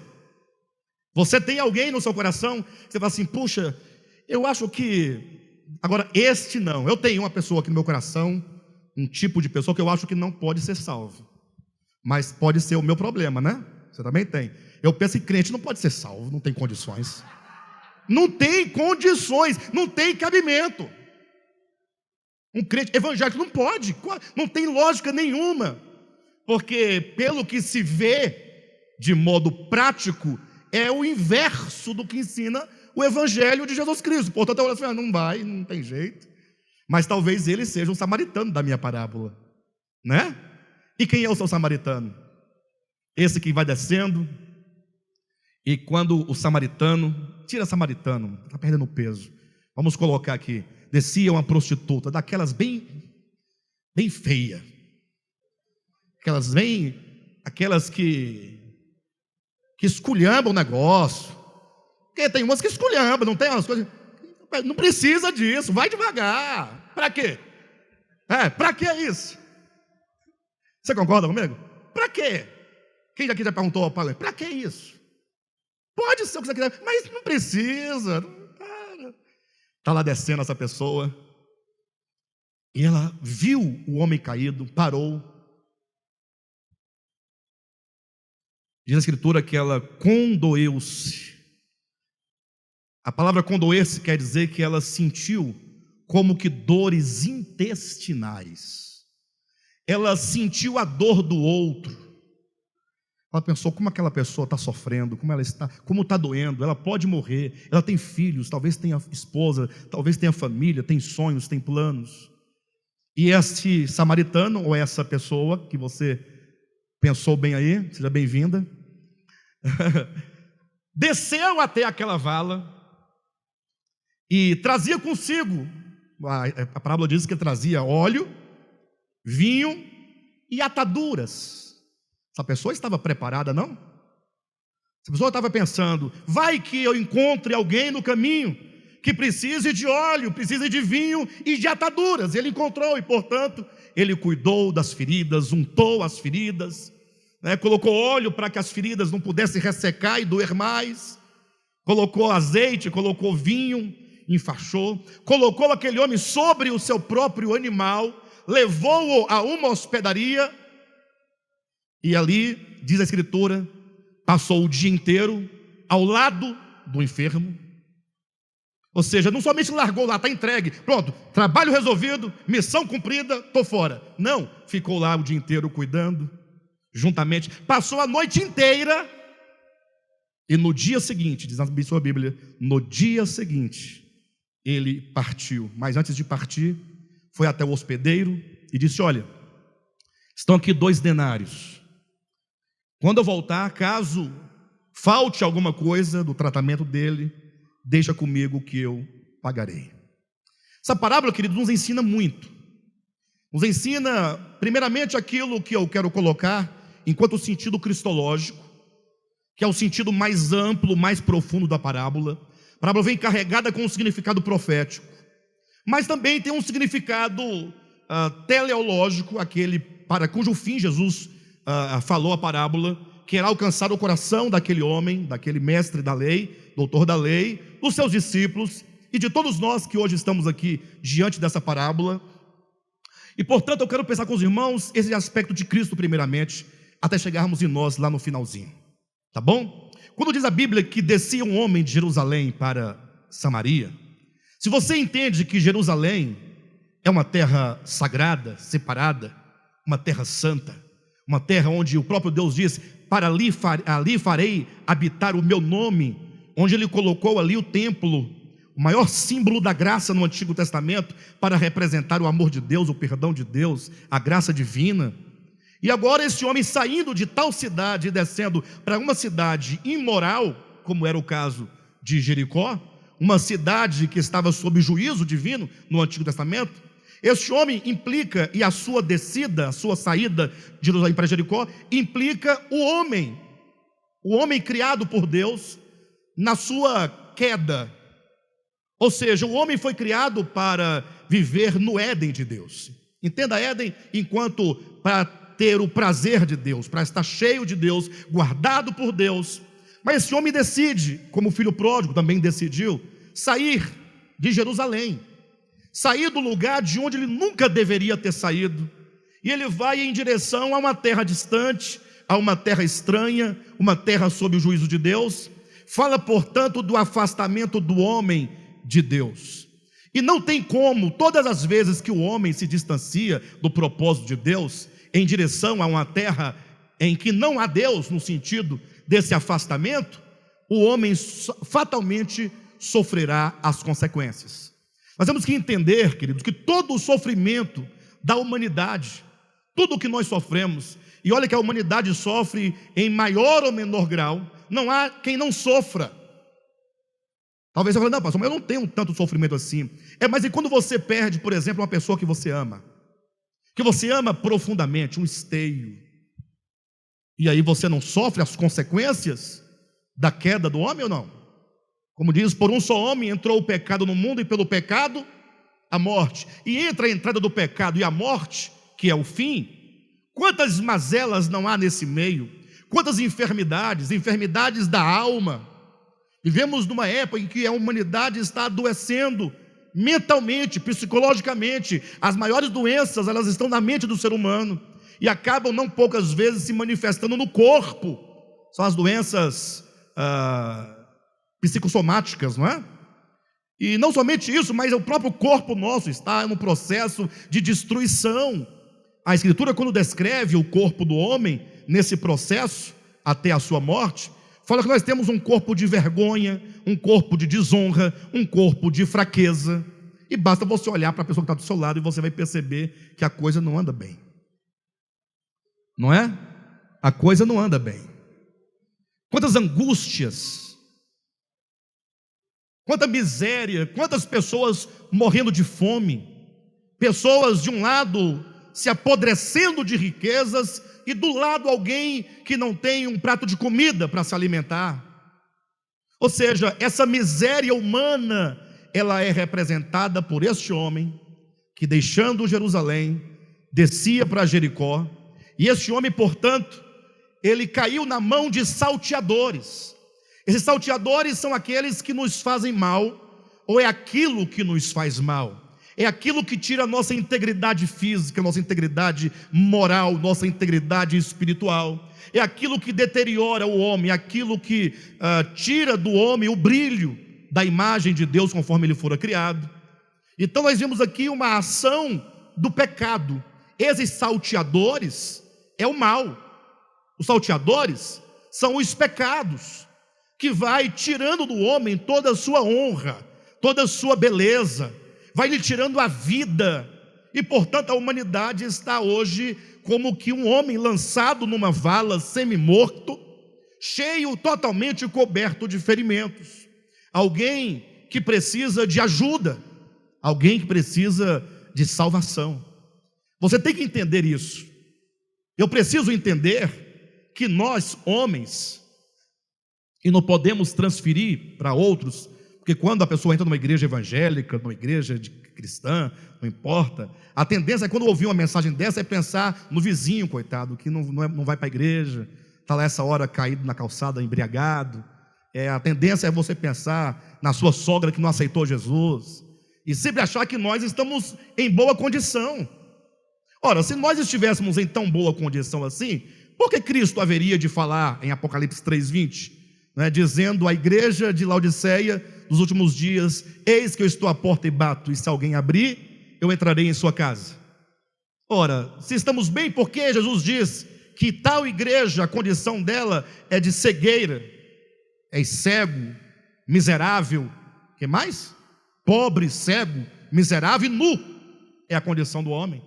Você tem alguém no seu coração? Você fala assim, puxa, eu acho que... Agora, este não. Eu tenho uma pessoa aqui no meu coração, um tipo de pessoa que eu acho que não pode ser salvo. Mas pode ser o meu problema, né? Você também tem. Eu penso que crente não pode ser salvo, não tem condições. Não tem condições, não tem cabimento. Um crente evangélico não pode, não tem lógica nenhuma, porque pelo que se vê de modo prático, é o inverso do que ensina o evangelho de Jesus Cristo. Portanto, eu falo assim, não vai, não tem jeito. Mas talvez ele seja um samaritano da minha parábola, né? E quem é o seu samaritano? Esse que vai descendo, e quando o samaritano, tira samaritano, está perdendo peso, vamos colocar aqui, descia uma prostituta, daquelas bem feia, aquelas que esculhambam o negócio, porque tem umas que esculhambam, não tem umas coisas, não precisa disso, vai devagar, para quê? Para que isso? Você concorda comigo? Para quê? Quem aqui já perguntou ao pai, para que isso? Pode ser o que você quiser, mas não precisa. Está lá descendo essa pessoa, e ela viu o homem caído, parou. Diz a Escritura que ela condoeu-se. A palavra condoer-se quer dizer que ela sentiu como que dores intestinais. Ela sentiu a dor do outro. Ela pensou como aquela pessoa está sofrendo, como ela está, como está doendo, ela pode morrer, ela tem filhos, talvez tenha esposa, talvez tenha família, tem sonhos, tem planos. E esse samaritano, ou essa pessoa que você pensou bem aí, seja bem-vinda, desceu até aquela vala e trazia consigo, a parábola diz que trazia óleo vinho e ataduras. Essa pessoa estava preparada, não? Essa pessoa estava pensando: vai que eu encontre alguém no caminho que precise de óleo, precise de vinho e de ataduras. Ele encontrou e, portanto, ele cuidou das feridas, untou as feridas, colocou óleo para que as feridas não pudessem ressecar e doer mais, colocou azeite, colocou vinho, enfaixou, colocou aquele homem sobre o seu próprio animal, levou-o a uma hospedaria, e ali, diz a Escritura, passou o dia inteiro ao lado do enfermo. Ou seja, não somente largou lá, está entregue, pronto, trabalho resolvido, missão cumprida, estou fora. Não, ficou lá o dia inteiro cuidando, juntamente, passou a noite inteira, e no dia seguinte, diz na sua Bíblia, no dia seguinte, ele partiu. Mas antes de partir, foi até o hospedeiro e disse: olha, estão aqui 2 denários. Quando eu voltar, caso falte alguma coisa do tratamento dele, deixa comigo que eu pagarei. Essa parábola, querido, nos ensina muito. Nos ensina, primeiramente, aquilo que eu quero colocar enquanto sentido cristológico, que é o sentido mais amplo, mais profundo da parábola. A parábola vem carregada com um significado profético, mas também tem um significado teleológico, aquele para cujo fim Jesus falou a parábola, que era alcançar o coração daquele homem, daquele mestre da lei, doutor da lei, dos seus discípulos e de todos nós que hoje estamos aqui diante dessa parábola. E portanto eu quero pensar com os irmãos esse aspecto de Cristo primeiramente, até chegarmos em nós lá no finalzinho, tá bom? Quando diz a Bíblia que descia um homem de Jerusalém para Samaria, se você entende que Jerusalém é uma terra sagrada, separada, uma terra santa, uma terra onde o próprio Deus diz: para ali farei habitar o meu nome, onde ele colocou ali o templo, o maior símbolo da graça no Antigo Testamento, para representar o amor de Deus, o perdão de Deus, a graça divina. E agora esse homem saindo de tal cidade e descendo para uma cidade imoral, como era o caso de Jericó, uma cidade que estava sob juízo divino no Antigo Testamento, este homem implica, e a sua descida, a sua saída de Jerusalém para Jericó, implica o homem criado por Deus na sua queda. Ou seja, o homem foi criado para viver no Éden de Deus. Entenda Éden enquanto para ter o prazer de Deus, para estar cheio de Deus, guardado por Deus. Mas esse homem decide, como o filho pródigo também decidiu, sair de Jerusalém, sair do lugar de onde ele nunca deveria ter saído, e ele vai em direção a uma terra distante, a uma terra estranha, uma terra sob o juízo de Deus. Fala, portanto, do afastamento do homem de Deus. E não tem como, todas as vezes que o homem se distancia do propósito de Deus, em direção a uma terra em que não há Deus, no sentido desse afastamento, o homem fatalmente sofrerá as consequências. Nós temos que entender, queridos, que todo o sofrimento da humanidade, tudo o que nós sofremos, e olha que a humanidade sofre em maior ou menor grau, não há quem não sofra. Talvez você fale: não, pastor, mas eu não tenho tanto sofrimento assim. Mas e quando você perde, por exemplo, uma pessoa que você ama profundamente, um esteio, e aí você não sofre as consequências da queda do homem ou não? Como diz: por um só homem entrou o pecado no mundo, e pelo pecado a morte. E entre a entrada do pecado e a morte, que é o fim, quantas mazelas não há nesse meio, quantas enfermidades da alma. Vivemos numa época em que a humanidade está adoecendo mentalmente, psicologicamente. As maiores doenças, elas estão na mente do ser humano, e acabam não poucas vezes se manifestando no corpo. São as doenças psicossomáticas, não é? E não somente isso, mas o próprio corpo nosso está num processo de destruição. A Escritura, quando descreve o corpo do homem nesse processo até a sua morte, fala que nós temos um corpo de vergonha, um corpo de desonra, um corpo de fraqueza. E basta você olhar para a pessoa que está do seu lado e você vai perceber que a coisa não anda bem, não é? A coisa não anda bem. Quantas angústias, quanta miséria, quantas pessoas morrendo de fome, pessoas de um lado se apodrecendo de riquezas, e do lado alguém que não tem um prato de comida para se alimentar. Ou seja, essa miséria humana, ela é representada por este homem, que deixando Jerusalém, descia para Jericó, e este homem, portanto, ele caiu na mão de salteadores. Esses salteadores são aqueles que nos fazem mal, ou é aquilo que nos faz mal. É aquilo que tira a nossa integridade física, nossa integridade moral, nossa integridade espiritual. É aquilo que deteriora o homem, aquilo que tira do homem o brilho da imagem de Deus conforme ele fora criado. Então nós vimos aqui uma ação do pecado. Esses salteadores é o mal. Os salteadores são os pecados, que vai tirando do homem toda a sua honra, toda a sua beleza, vai lhe tirando a vida, e portanto a humanidade está hoje como que um homem lançado numa vala semi-morto, cheio, totalmente coberto de ferimentos, alguém que precisa de ajuda, alguém que precisa de salvação. Você tem que entender isso. Eu preciso entender que nós, homens, e não podemos transferir para outros, porque quando a pessoa entra numa igreja evangélica, numa igreja cristã, não importa, a tendência é, quando ouvir uma mensagem dessa, é pensar no vizinho, coitado, que não vai para a igreja, está lá essa hora caído na calçada, embriagado. A tendência é você pensar na sua sogra que não aceitou Jesus, e sempre achar que nós estamos em boa condição. Ora, se nós estivéssemos em tão boa condição assim, por que Cristo haveria de falar em Apocalipse 3:20, dizendo à igreja de Laodiceia, nos últimos dias: eis que eu estou à porta e bato, e se alguém abrir, eu entrarei em sua casa? Ora, se estamos bem, por que Jesus diz que tal igreja, a condição dela é de cegueira, é cego, miserável, que mais? Pobre, cego, miserável e nu, é a condição do homem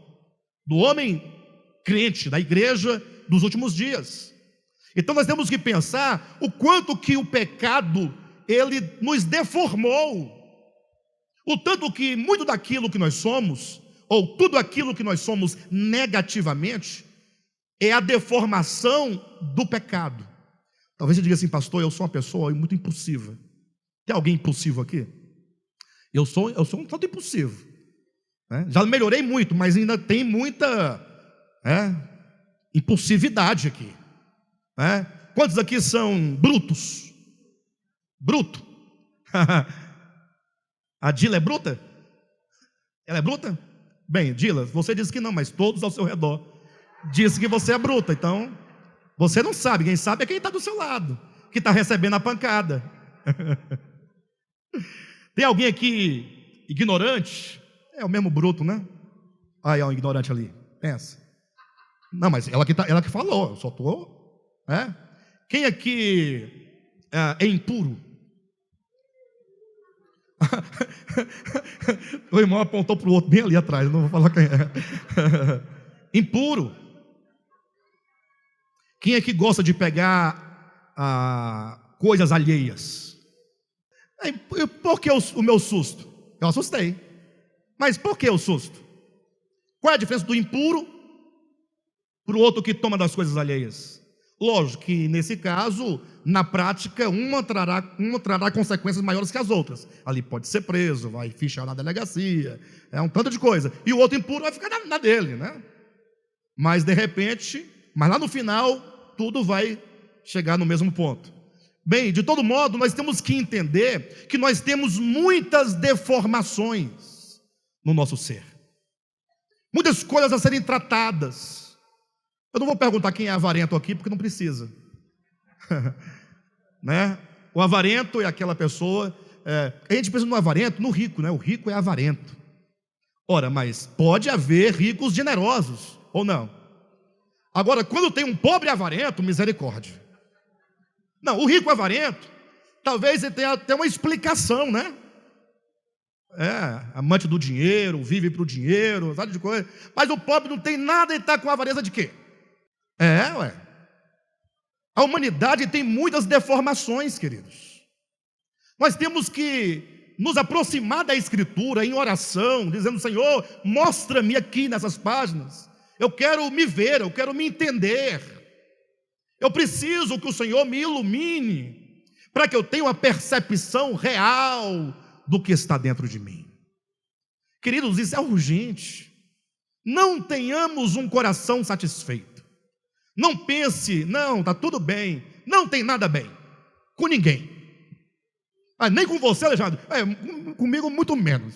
crente, da igreja dos últimos dias. Então nós temos que pensar o quanto que o pecado, ele nos deformou, o tanto que muito daquilo que nós somos, ou tudo aquilo que nós somos negativamente, é a deformação do pecado. Talvez você diga assim: pastor, eu sou uma pessoa muito impulsiva. Tem alguém impulsivo aqui? Eu sou um tanto impulsivo, já melhorei muito, mas ainda tem muita impulsividade aqui. Quantos aqui são brutos? Bruto? A Dila é bruta? Ela é bruta? Bem, Dila, você disse que não, mas todos ao seu redor dizem que você é bruta. Então, você não sabe, quem sabe é quem está do seu lado, que está recebendo a pancada. Tem alguém aqui ignorante? É o mesmo bruto, né? Aí é um ignorante ali, pensa. Não, mas ela que falou, eu só estou... Quem aqui é impuro? O irmão apontou para o outro bem ali atrás, não vou falar quem é. Impuro. Quem aqui gosta de pegar coisas alheias? Por que o meu susto? Eu assustei. Mas por que o susto? Qual é a diferença do impuro para o outro que toma das coisas alheias? Lógico que nesse caso, na prática, uma trará consequências maiores que as outras. Ali pode ser preso, vai fichar na delegacia, um tanto de coisa. E o outro impuro vai ficar na dele, Mas de repente, lá no final, tudo vai chegar no mesmo ponto. Bem, de todo modo, nós temos que entender que nós temos muitas deformações no nosso ser, muitas coisas a serem tratadas. Eu não vou perguntar quem é avarento aqui, porque não precisa. O avarento é aquela pessoa, a gente pensa no avarento, no rico, o rico é avarento. Ora, mas pode haver ricos generosos, ou não? Agora, quando tem um pobre avarento, misericórdia. Não, o rico avarento, talvez ele tenha até uma explicação, amante do dinheiro, vive para o dinheiro, sabe de coisa. Mas o pobre não tem nada e está com avareza de quê? A humanidade tem muitas deformações, queridos. Nós temos que nos aproximar da Escritura em oração, dizendo: Senhor, mostra-me aqui nessas páginas eu quero me ver, eu quero me entender, eu preciso que o Senhor me ilumine, para que eu tenha uma percepção real do que está dentro de mim. Queridos, isso é urgente. Não tenhamos um coração satisfeito. Não pense, não, está tudo bem, não tem nada bem, com ninguém. Nem com você, Alexandre, comigo muito menos.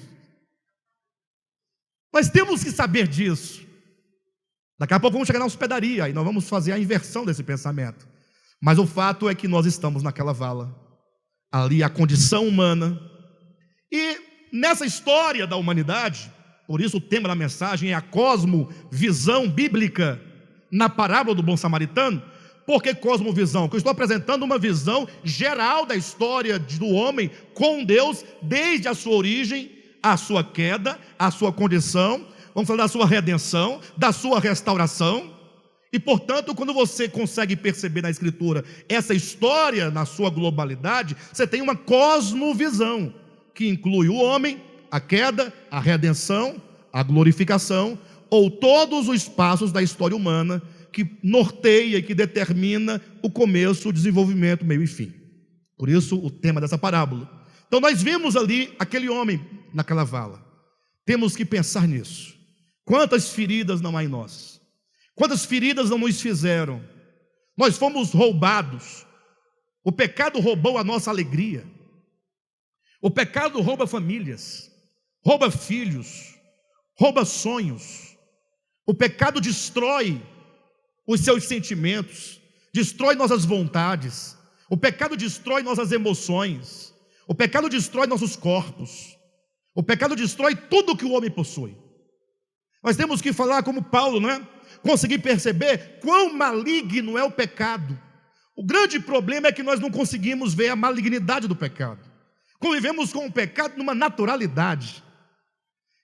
Nós temos que saber disso. Daqui a pouco vamos chegar na hospedaria, e nós vamos fazer a inversão desse pensamento. Mas o fato é que nós estamos naquela vala, ali a condição humana, e nessa história da humanidade, por isso o tema da mensagem é a cosmovisão bíblica na parábola do bom samaritano. Por que cosmovisão? Porque eu estou apresentando uma visão geral da história do homem com Deus, desde a sua origem, a sua queda, a sua condição, vamos falar da sua redenção, da sua restauração. E portanto, quando você consegue perceber na Escritura essa história na sua globalidade, você tem uma cosmovisão, que inclui o homem, a queda, a redenção, a glorificação, ou todos os passos da história humana que norteia e que determina o começo, o desenvolvimento, meio e fim. Por isso o tema dessa parábola. Então nós vimos ali aquele homem naquela vala. Temos que pensar nisso. Quantas feridas não há em nós? Quantas feridas não nos fizeram? Nós fomos roubados. O pecado roubou a nossa alegria. O pecado rouba famílias, rouba filhos, rouba sonhos. O pecado destrói os seus sentimentos, destrói nossas vontades. O pecado destrói nossas emoções. O pecado destrói nossos corpos. O pecado destrói tudo que o homem possui. Nós temos que falar como Paulo, não é? Conseguir perceber quão maligno é o pecado. O grande problema é que nós não conseguimos ver a malignidade do pecado. Convivemos com o pecado numa naturalidade.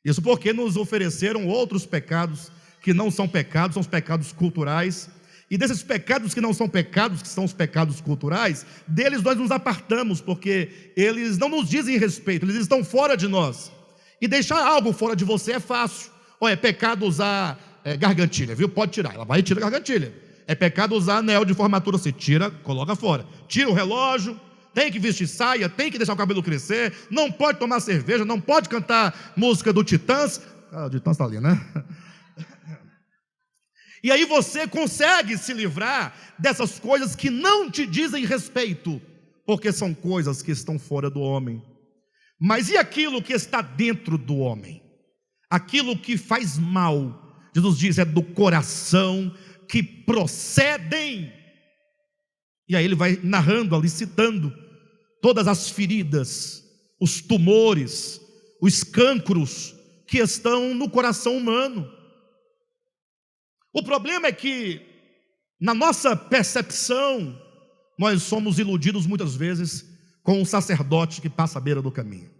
Isso porque nos ofereceram outros pecados que não são pecados, são os pecados culturais. E desses pecados que não são pecados, que são os pecados culturais, deles nós nos apartamos, porque eles não nos dizem respeito, eles estão fora de nós. E deixar algo fora de você é fácil. É pecado usar gargantilha, viu? Pode tirar, ela vai e tira a gargantilha. É pecado usar anel de formatura, você tira, coloca fora. Tira o relógio, tem que vestir saia, tem que deixar o cabelo crescer, não pode tomar cerveja, não pode cantar música do Titãs. O Titãs está ali, né? E aí você consegue se livrar dessas coisas que não te dizem respeito, porque são coisas que estão fora do homem. Mas e aquilo que está dentro do homem? Aquilo que faz mal, Jesus diz, é do coração que procedem. E aí ele vai narrando ali, citando todas as feridas, os tumores, os cancros que estão no coração humano. O problema é que, na nossa percepção, nós somos iludidos muitas vezes com um sacerdote que passa à beira do caminho.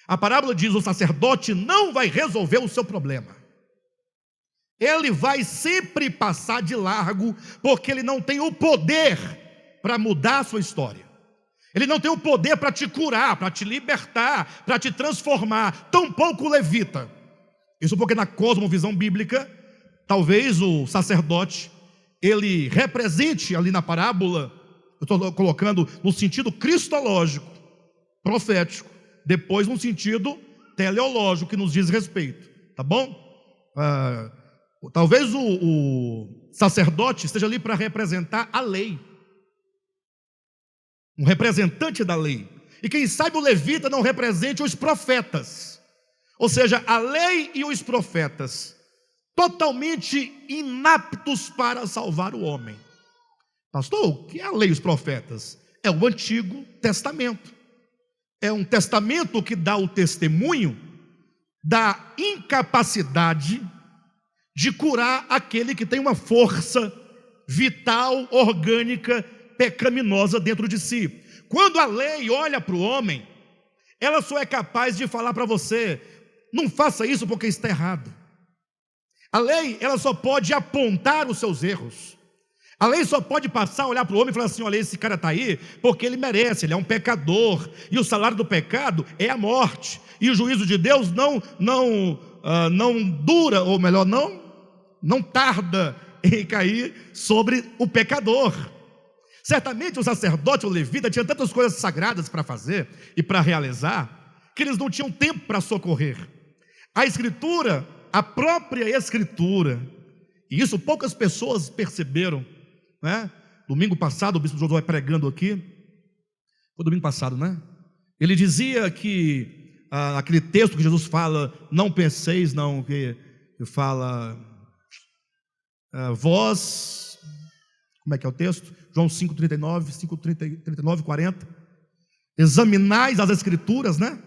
A parábola diz: o sacerdote não vai resolver o seu problema. Ele vai sempre passar de largo, porque ele não tem o poder para mudar a sua história. Ele não tem o poder para te curar, para te libertar, para te transformar, tampouco o levita. Isso porque na cosmovisão bíblica, talvez o sacerdote, ele represente ali na parábola, eu estou colocando no sentido cristológico, profético, depois no sentido teleológico, que nos diz respeito, tá bom? Talvez o sacerdote esteja ali para representar a lei, um representante da lei. E quem sabe o levita não represente os profetas, ou seja, a lei e os profetas, totalmente inaptos para salvar o homem. Pastor, o que é a lei e os profetas? É o Antigo Testamento. É um testamento que dá o testemunho da incapacidade de curar aquele que tem uma força vital, orgânica, pecaminosa dentro de si. Quando a lei olha para o homem, ela só é capaz de falar para você: não faça isso porque está errado. A lei, ela só pode apontar os seus erros. A lei só pode passar a olhar para o homem e falar assim: olha, esse cara está aí porque ele merece, ele é um pecador, e o salário do pecado é a morte, e o juízo de Deus não dura, ou melhor, não não tarda em cair sobre o pecador. Certamente o sacerdote, o levita, tinha tantas coisas sagradas para fazer e para realizar, que eles não tinham tempo para socorrer. A Escritura, a própria Escritura, e isso poucas pessoas perceberam, né? Domingo passado, o bispo Josué pregando aqui, foi domingo passado, né? Ele dizia que aquele texto que Jesus fala, não penseis, não, que fala, vós, como é que é o texto? João 5,39, 5,39, 40, examinais as Escrituras, né?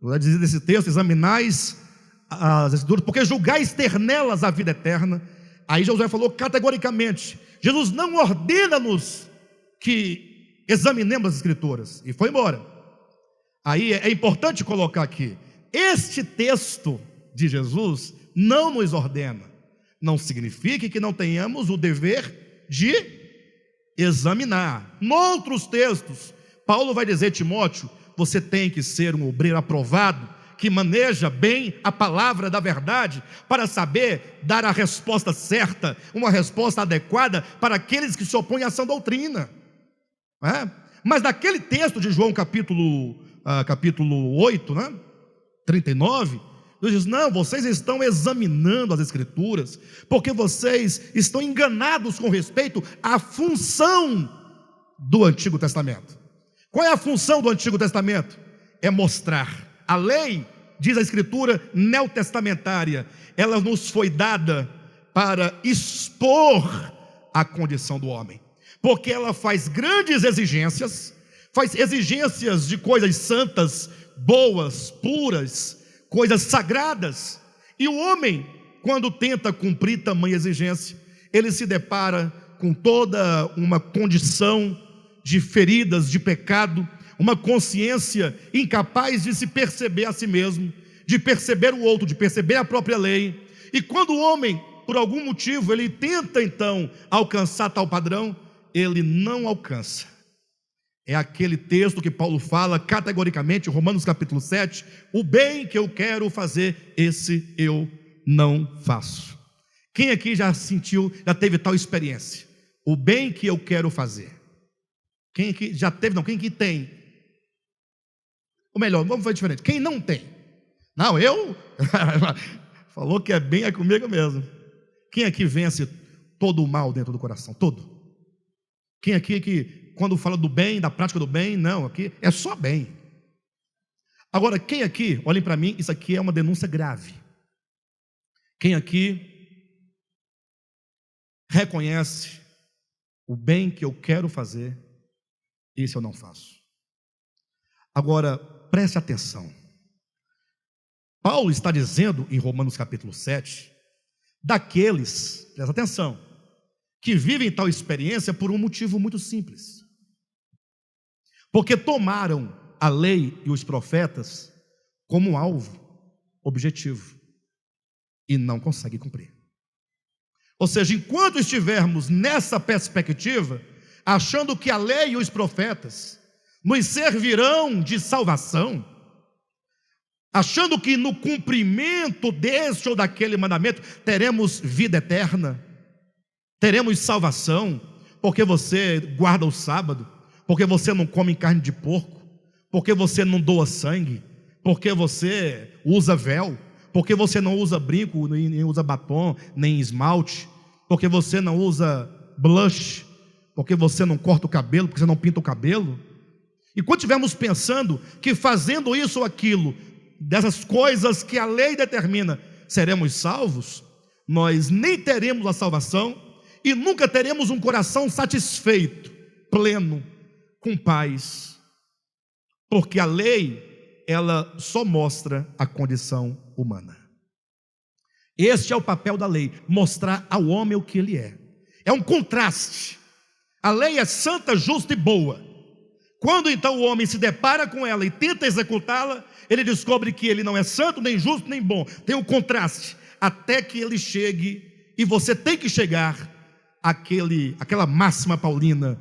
Eu vou dizer desse texto, examinais as Escrituras, porque julgais ter nelas a vida eterna. Aí Josué falou categoricamente, Jesus não ordena-nos que examinemos as Escrituras, e foi embora. Aí é importante colocar aqui, este texto de Jesus não nos ordena, não significa que não tenhamos o dever de examinar. Noutros textos, Paulo vai dizer, Timóteo, você tem que ser um obreiro aprovado, que maneja bem a palavra da verdade, para saber dar a resposta certa, uma resposta adequada para aqueles que se opõem à sã doutrina. Mas naquele texto de João capítulo 8, né? 39, Deus diz, não, vocês estão examinando as Escrituras, porque vocês estão enganados com respeito à função do Antigo Testamento. Qual é a função do Antigo Testamento? É mostrar. A lei, diz a Escritura neotestamentária, ela nos foi dada para expor a condição do homem, porque ela faz grandes exigências, faz exigências de coisas santas, boas, puras, coisas sagradas, e o homem, quando tenta cumprir tamanha exigência, ele se depara com toda uma condição de feridas, de pecado, uma consciência incapaz de se perceber a si mesmo, de perceber o outro, de perceber a própria lei. E quando o homem, por algum motivo, ele tenta então alcançar tal padrão, ele não alcança. É aquele texto que Paulo fala categoricamente, Romanos capítulo 7, o bem que eu quero fazer, esse eu não faço. Quem aqui já sentiu, já teve tal experiência? O bem que eu quero fazer. Quem aqui já teve, não, quem aqui tem? Ou melhor, vamos fazer diferente, quem não tem? Não, eu? Falou que é bem, é comigo mesmo. Quem aqui vence todo o mal dentro do coração? Todo. Quem aqui que quando fala do bem, da prática do bem, não, aqui é só bem. Agora, quem aqui, olhem para mim, isso aqui é uma denúncia grave. Quem aqui reconhece o bem que eu quero fazer, esse eu não faço. Agora, preste atenção. Paulo está dizendo em Romanos capítulo 7, daqueles, presta atenção, que vivem tal experiência por um motivo muito simples. Porque tomaram a lei e os profetas como alvo, objetivo, e não conseguem cumprir. Ou seja, enquanto estivermos nessa perspectiva, achando que a lei e os profetas nos servirão de salvação, achando que no cumprimento deste ou daquele mandamento teremos vida eterna, teremos salvação, porque você guarda o sábado, porque você não come carne de porco, porque você não doa sangue, porque você usa véu, porque você não usa brinco, nem usa batom, nem esmalte, porque você não usa blush, porque você não corta o cabelo, porque você não pinta o cabelo. E quando estivermos pensando que fazendo isso ou aquilo, dessas coisas que a lei determina, seremos salvos, nós nem teremos a salvação e nunca teremos um coração satisfeito, pleno, com paz, porque a lei, ela só mostra a condição humana. Este é o papel da lei, mostrar ao homem o que ele é. É um contraste. A lei é santa, justa e boa. Quando então o homem se depara com ela e tenta executá-la, ele descobre que ele não é santo, nem justo, nem bom. Tem um contraste, até que ele chegue, e você tem que chegar àquela máxima paulina: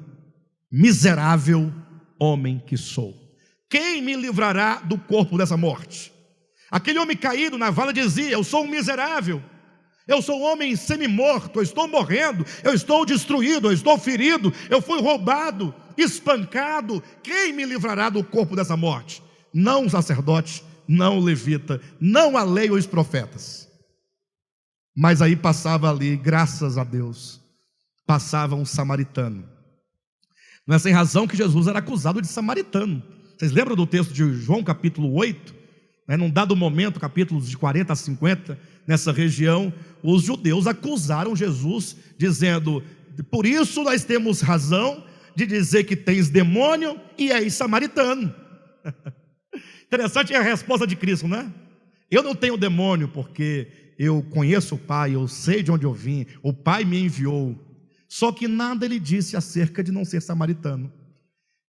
miserável homem que sou, quem me livrará do corpo dessa morte? Aquele homem caído na vala dizia: eu sou um miserável, Eu sou um homem semi-morto, eu estou morrendo, eu estou destruído, eu estou ferido, eu fui roubado, espancado. Quem me livrará do corpo dessa morte? Não o sacerdote, não o levita, não a lei ou os profetas. Mas aí passava ali, graças a Deus, passava um samaritano. Não é sem razão que Jesus era acusado de samaritano. Vocês lembram do texto de João capítulo 8? Num dado momento, capítulos de 40 a 50, nessa região, os judeus acusaram Jesus, dizendo: por isso nós temos razão de dizer que tens demônio e és samaritano. Interessante é a resposta de Cristo, né? Eu não tenho demônio porque eu conheço o Pai, eu sei de onde eu vim, o Pai me enviou. Só que nada ele disse acerca de não ser samaritano.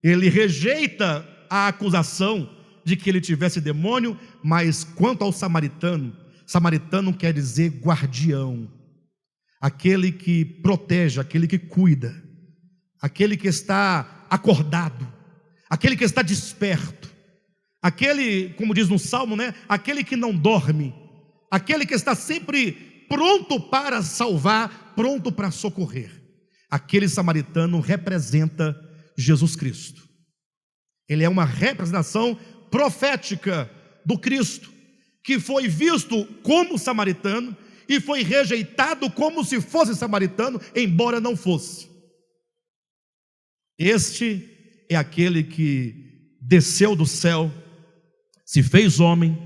Ele rejeita a acusação de que ele tivesse demônio, mas quanto ao samaritano, samaritano quer dizer guardião, aquele que protege, aquele que cuida, aquele que está acordado, aquele que está desperto, aquele, como diz no Salmo, aquele que não dorme, aquele que está sempre pronto para salvar, pronto para socorrer. Aquele samaritano representa Jesus Cristo. Ele é uma representação profética do Cristo, que foi visto como samaritano e foi rejeitado como se fosse samaritano, embora não fosse. Este é aquele que desceu do céu, se fez homem,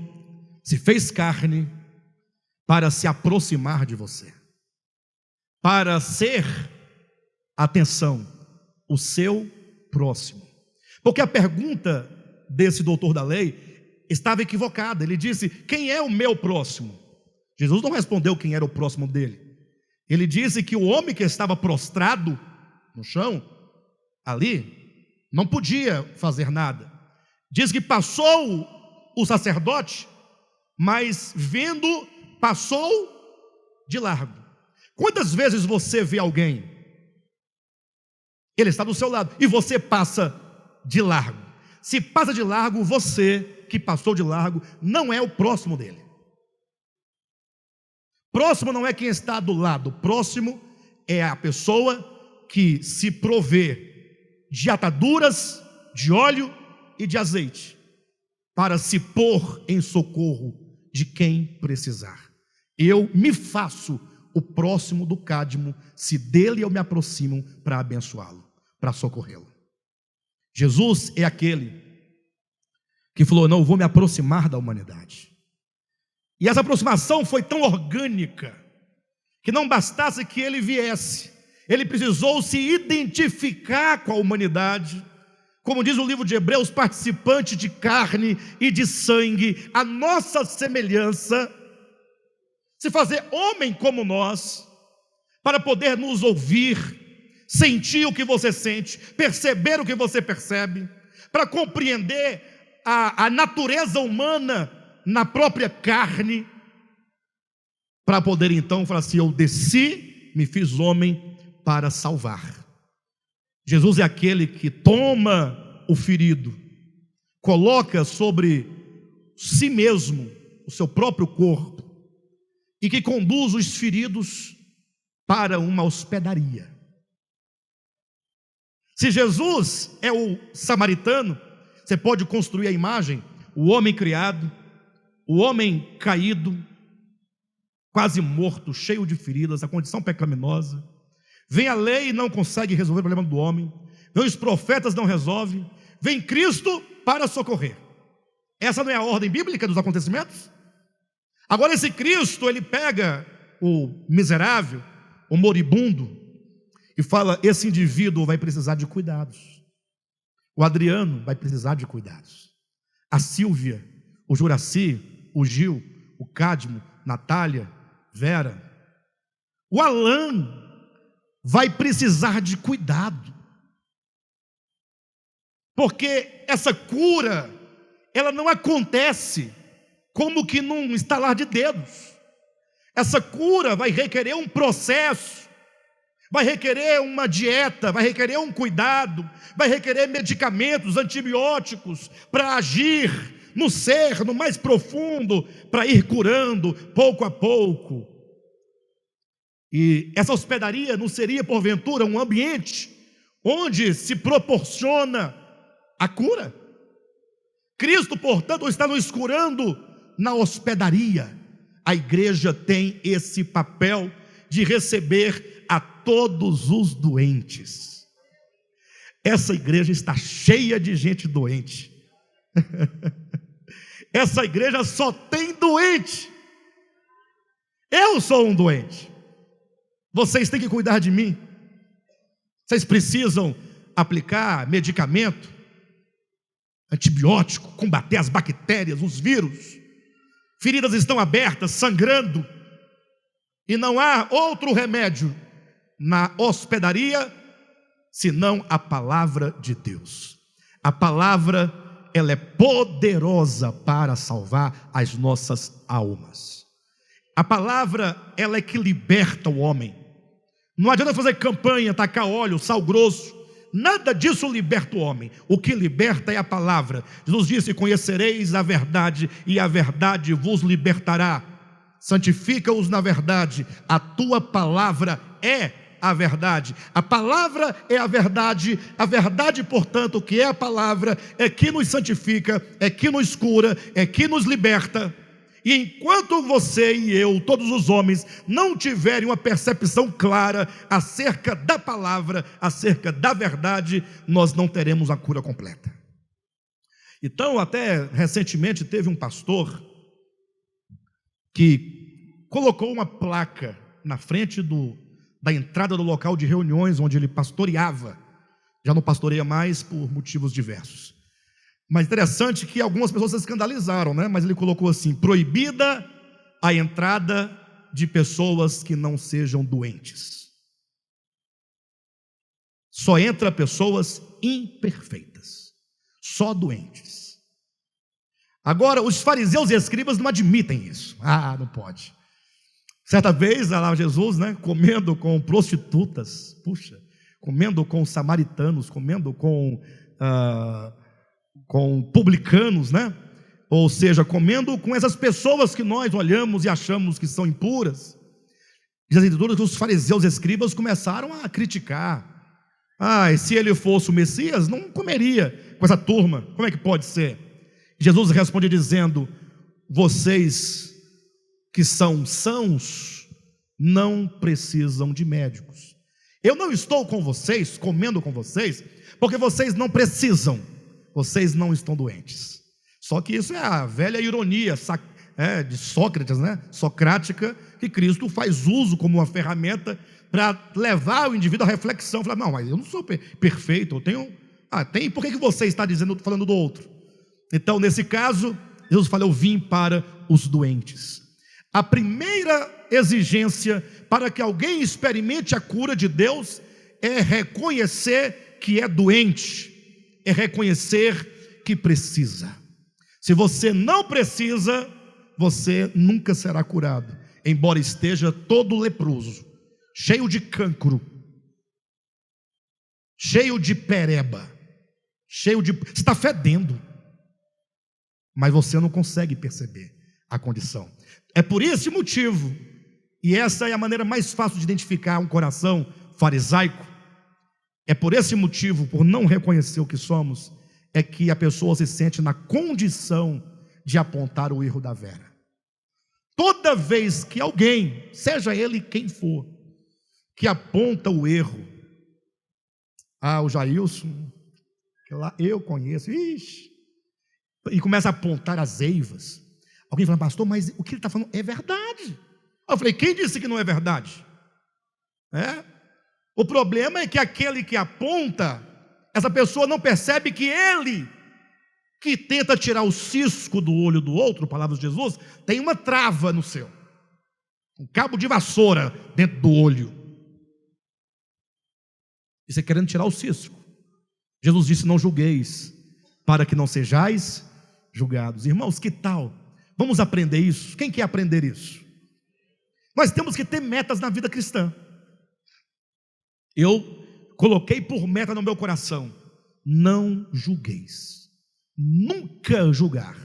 se fez carne, para se aproximar de você, para ser, atenção, o seu próximo. Porque a pergunta desse doutor da lei estava equivocada. Ele disse: quem é o meu próximo? Jesus não respondeu quem era o próximo dele. Ele disse que o homem que estava prostrado no chão, ali, não podia fazer nada. Diz que passou o sacerdote, mas vendo, passou de largo. Quantas vezes você vê alguém, ele está do seu lado, e você passa de largo? Se passa de largo, você que passou de largo não é o próximo dele. Próximo não é quem está do lado. Próximo é a pessoa que se provê de ataduras, de óleo e de azeite, para se pôr em socorro de quem precisar. Eu me faço o próximo do Cadmo, se dele eu me aproximo para abençoá-lo, para socorrê-lo. Jesus é aquele que falou: não, eu vou me aproximar da humanidade. E essa aproximação foi tão orgânica, que não bastasse que ele viesse, ele precisou se identificar com a humanidade, como diz o livro de Hebreus, participante de carne e de sangue, a nossa semelhança, se fazer homem como nós, para poder nos ouvir, sentir o que você sente, perceber o que você percebe, para compreender a natureza humana na própria carne, para poder então falar assim: eu desci, me fiz homem para salvar. Jesus é aquele que toma o ferido, coloca sobre si mesmo o seu próprio corpo, e que conduz os feridos para uma hospedaria. Se Jesus é o samaritano, você pode construir a imagem: o homem criado, o homem caído, quase morto, cheio de feridas, a condição pecaminosa. Vem a lei e não consegue resolver o problema do homem. Vem os profetas, não resolve. Vem Cristo para socorrer. Essa não é a ordem bíblica dos acontecimentos? Agora esse Cristo, ele pega o miserável, o moribundo, e fala: esse indivíduo vai precisar de cuidados. O Adriano vai precisar de cuidados. A Sílvia, o Juraci, o Gil, o Cadmo, Natália, Vera. O Alan vai precisar de cuidado. Porque essa cura, ela não acontece como que num estalar de dedos. Essa cura vai requerer um processo, vai requerer uma dieta, vai requerer um cuidado, vai requerer medicamentos, antibióticos, para agir no ser, no mais profundo, para ir curando pouco a pouco. E essa hospedaria não seria, porventura, um ambiente onde se proporciona a cura? Cristo, portanto, está nos curando na hospedaria. A igreja tem esse papel de receber a todos os doentes. Essa igreja está cheia de gente doente. Essa igreja só tem doente. Eu sou um doente. Vocês têm que cuidar de mim. Vocês precisam aplicar medicamento, antibiótico, combater as bactérias, os vírus. Feridas estão abertas, sangrando, e não há outro remédio na hospedaria senão a palavra de Deus. A palavra, ela é poderosa para salvar as nossas almas. A palavra, ela é que liberta o homem. Não adianta fazer campanha, tacar óleo, sal grosso, nada disso liberta o homem. O que liberta é a palavra. Jesus disse: conhecereis a verdade, e a verdade vos libertará. Santifica-os na verdade, a tua palavra é a verdade. A palavra é a verdade, portanto, que é a palavra, é que nos santifica, é que nos cura, é que nos liberta. E enquanto você e eu, todos os homens, não tiverem uma percepção clara acerca da palavra, acerca da verdade, nós não teremos a cura completa. Então, até recentemente teve um pastor que colocou uma placa na frente da entrada do local de reuniões onde ele pastoreava. Já não pastoreia mais por motivos diversos. Mas interessante que algumas pessoas se escandalizaram, né? Mas ele colocou assim: proibida a entrada de pessoas que não sejam doentes. Só entra pessoas imperfeitas, só doentes. Agora, os fariseus e escribas não admitem isso. Não pode. Certa vez, lá Jesus, né, comendo com prostitutas, comendo com samaritanos, comendo com publicanos, né? Ou seja, comendo com essas pessoas que nós olhamos e achamos que são impuras. Diz a Escritura que os fariseus e escribas começaram a criticar. E se ele fosse o Messias, não comeria com essa turma. Como é que pode ser? Jesus responde dizendo: vocês que são sãos não precisam de médicos. Eu não estou com vocês, comendo com vocês, porque vocês não precisam. Vocês não estão doentes. Só que isso é a velha ironia de Sócrates, né? Socrática, que Cristo faz uso como uma ferramenta para levar o indivíduo à reflexão. Falar: não, mas eu não sou perfeito, eu tenho. Tem, por que você está falando do outro? Então, nesse caso, Jesus fala: eu vim para os doentes. A primeira exigência para que alguém experimente a cura de Deus é reconhecer que é doente. É reconhecer que precisa. Se você não precisa, você nunca será curado, embora esteja todo leproso, cheio de cancro, cheio de pereba, você está fedendo, mas você não consegue perceber a condição. É por esse motivo, e essa é a maneira mais fácil de identificar um coração farisaico. É por esse motivo, por não reconhecer o que somos, é que a pessoa se sente na condição de apontar o erro da Vera. Toda vez que alguém, seja ele quem for, que aponta o erro, o Jailson, que lá eu conheço, e começa a apontar as eivas. Alguém fala: pastor, mas o que ele está falando é verdade. Eu falei: quem disse que não é verdade? O problema é que aquele que aponta, essa pessoa não percebe que ele, que tenta tirar o cisco do olho do outro, palavras de Jesus, tem uma trava no seu, um cabo de vassoura dentro do olho, e você querendo tirar o cisco. Jesus disse: não julgueis, para que não sejais julgados. Irmãos, que tal? Vamos aprender isso? Quem quer aprender isso? Nós temos que ter metas na vida cristã. Eu coloquei por meta no meu coração: não julgueis. Nunca julgar.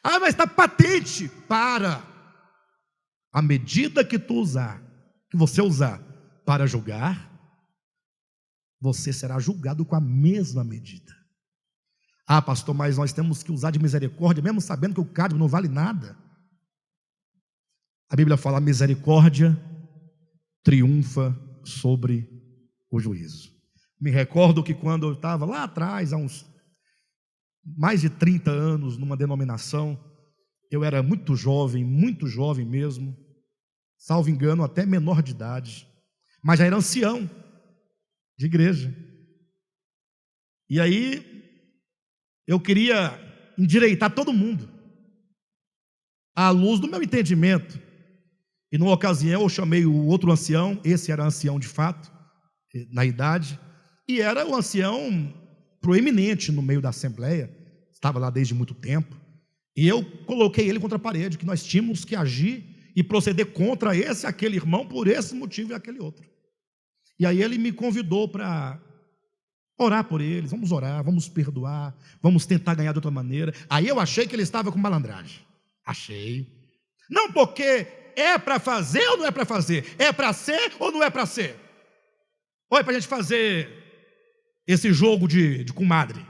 Mas está patente. À medida que tu usar que você usar para julgar, você será julgado com a mesma medida. Ah, pastor, mas nós temos que usar de misericórdia, mesmo sabendo que o cárdimo não vale nada. A Bíblia fala: a misericórdia triunfa sobre o juízo. Me recordo que quando eu estava lá atrás, há uns mais de 30 anos, numa denominação, eu era muito jovem mesmo, salvo engano, até menor de idade, mas já era ancião de igreja. E aí eu queria endireitar todo mundo à luz do meu entendimento. E numa ocasião eu chamei o outro ancião, esse era ancião de fato, na idade, e era o ancião proeminente no meio da assembleia, estava lá desde muito tempo, e eu coloquei ele contra a parede, que nós tínhamos que agir e proceder contra esse, aquele irmão, por esse motivo e aquele outro. E aí ele me convidou para orar por eles. Vamos orar, vamos perdoar, vamos tentar ganhar de outra maneira. Aí eu achei que ele estava com malandragem. Achei. Não, porque é para fazer ou não é para fazer? É para ser ou não é para ser? Ou é para a gente fazer esse jogo de comadre?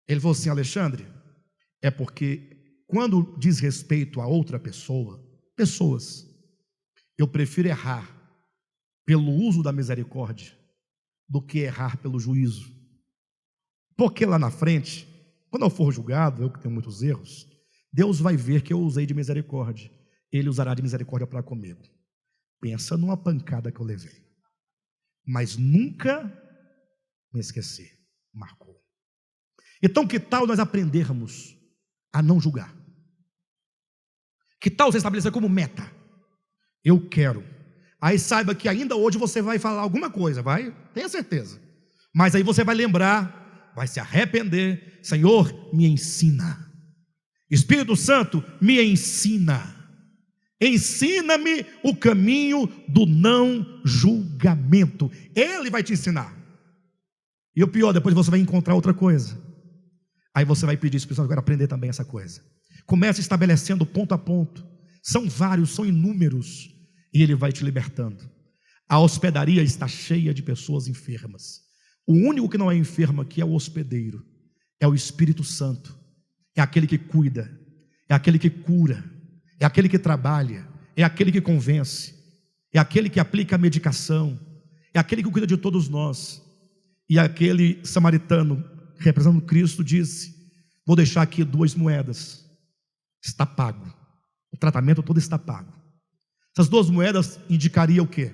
Ele falou assim: Alexandre, é porque quando diz respeito a outra pessoa, pessoas, eu prefiro errar pelo uso da misericórdia do que errar pelo juízo. Porque lá na frente, quando eu for julgado, eu que tenho muitos erros, Deus vai ver que eu usei de misericórdia. Ele usará de misericórdia para comigo. Pensa numa pancada que eu levei. Mas nunca me esqueci. Marcou. Então que tal nós aprendermos a não julgar? Que tal você estabelecer como meta? Eu quero. Aí saiba que ainda hoje você vai falar alguma coisa, vai? Tenha certeza. Mas aí você vai lembrar, vai se arrepender. Senhor, me ensina. Espírito Santo, me ensina. Ensina-me o caminho do não julgamento. Ele vai te ensinar. E o pior, depois você vai encontrar outra coisa. Aí você vai pedir, Espírito Santo, eu quero aprender também essa coisa. Comece estabelecendo ponto a ponto. São vários, são inúmeros. E ele vai te libertando. A hospedaria está cheia de pessoas enfermas. O único que não é enfermo aqui é o hospedeiro. É o Espírito Santo. É aquele que cuida. É aquele que cura. É aquele que trabalha. É aquele que convence. É aquele que aplica a medicação. É aquele que cuida de todos nós. E aquele samaritano, representando Cristo, disse: vou deixar aqui 2 moedas. Está pago. O tratamento todo está pago. Essas 2 moedas indicariam o quê?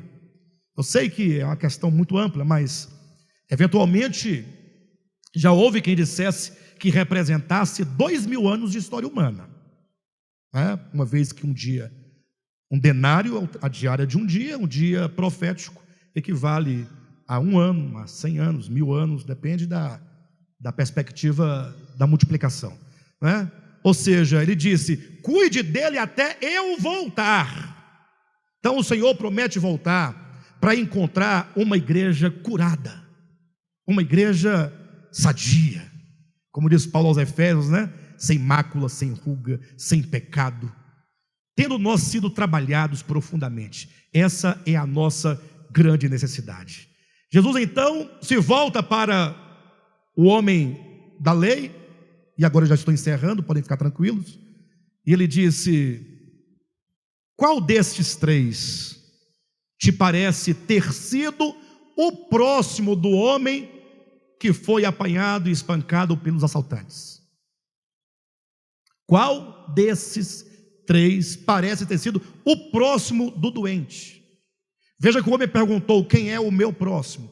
Eu sei que é uma questão muito ampla, mas eventualmente já houve quem dissesse que representasse 2000 anos de história humana, né? Uma vez que um dia, um denário, a diária de um dia profético, equivale a 1 ano, a 100 anos, 1000 anos, depende da perspectiva da multiplicação, né? Ou seja, ele disse: cuide dele até eu voltar. Então o Senhor promete voltar para encontrar uma igreja curada, uma igreja sadia, como diz Paulo aos Efésios, né? Sem mácula, sem ruga, sem pecado, tendo nós sido trabalhados profundamente. Essa é a nossa grande necessidade. Jesus então se volta para o homem da lei, e agora eu já estou encerrando, podem ficar tranquilos, e ele disse: qual destes 3 te parece ter sido o próximo do homem que foi apanhado e espancado pelos assaltantes? Qual desses 3 parece ter sido o próximo do doente? Veja que o homem perguntou: quem é o meu próximo?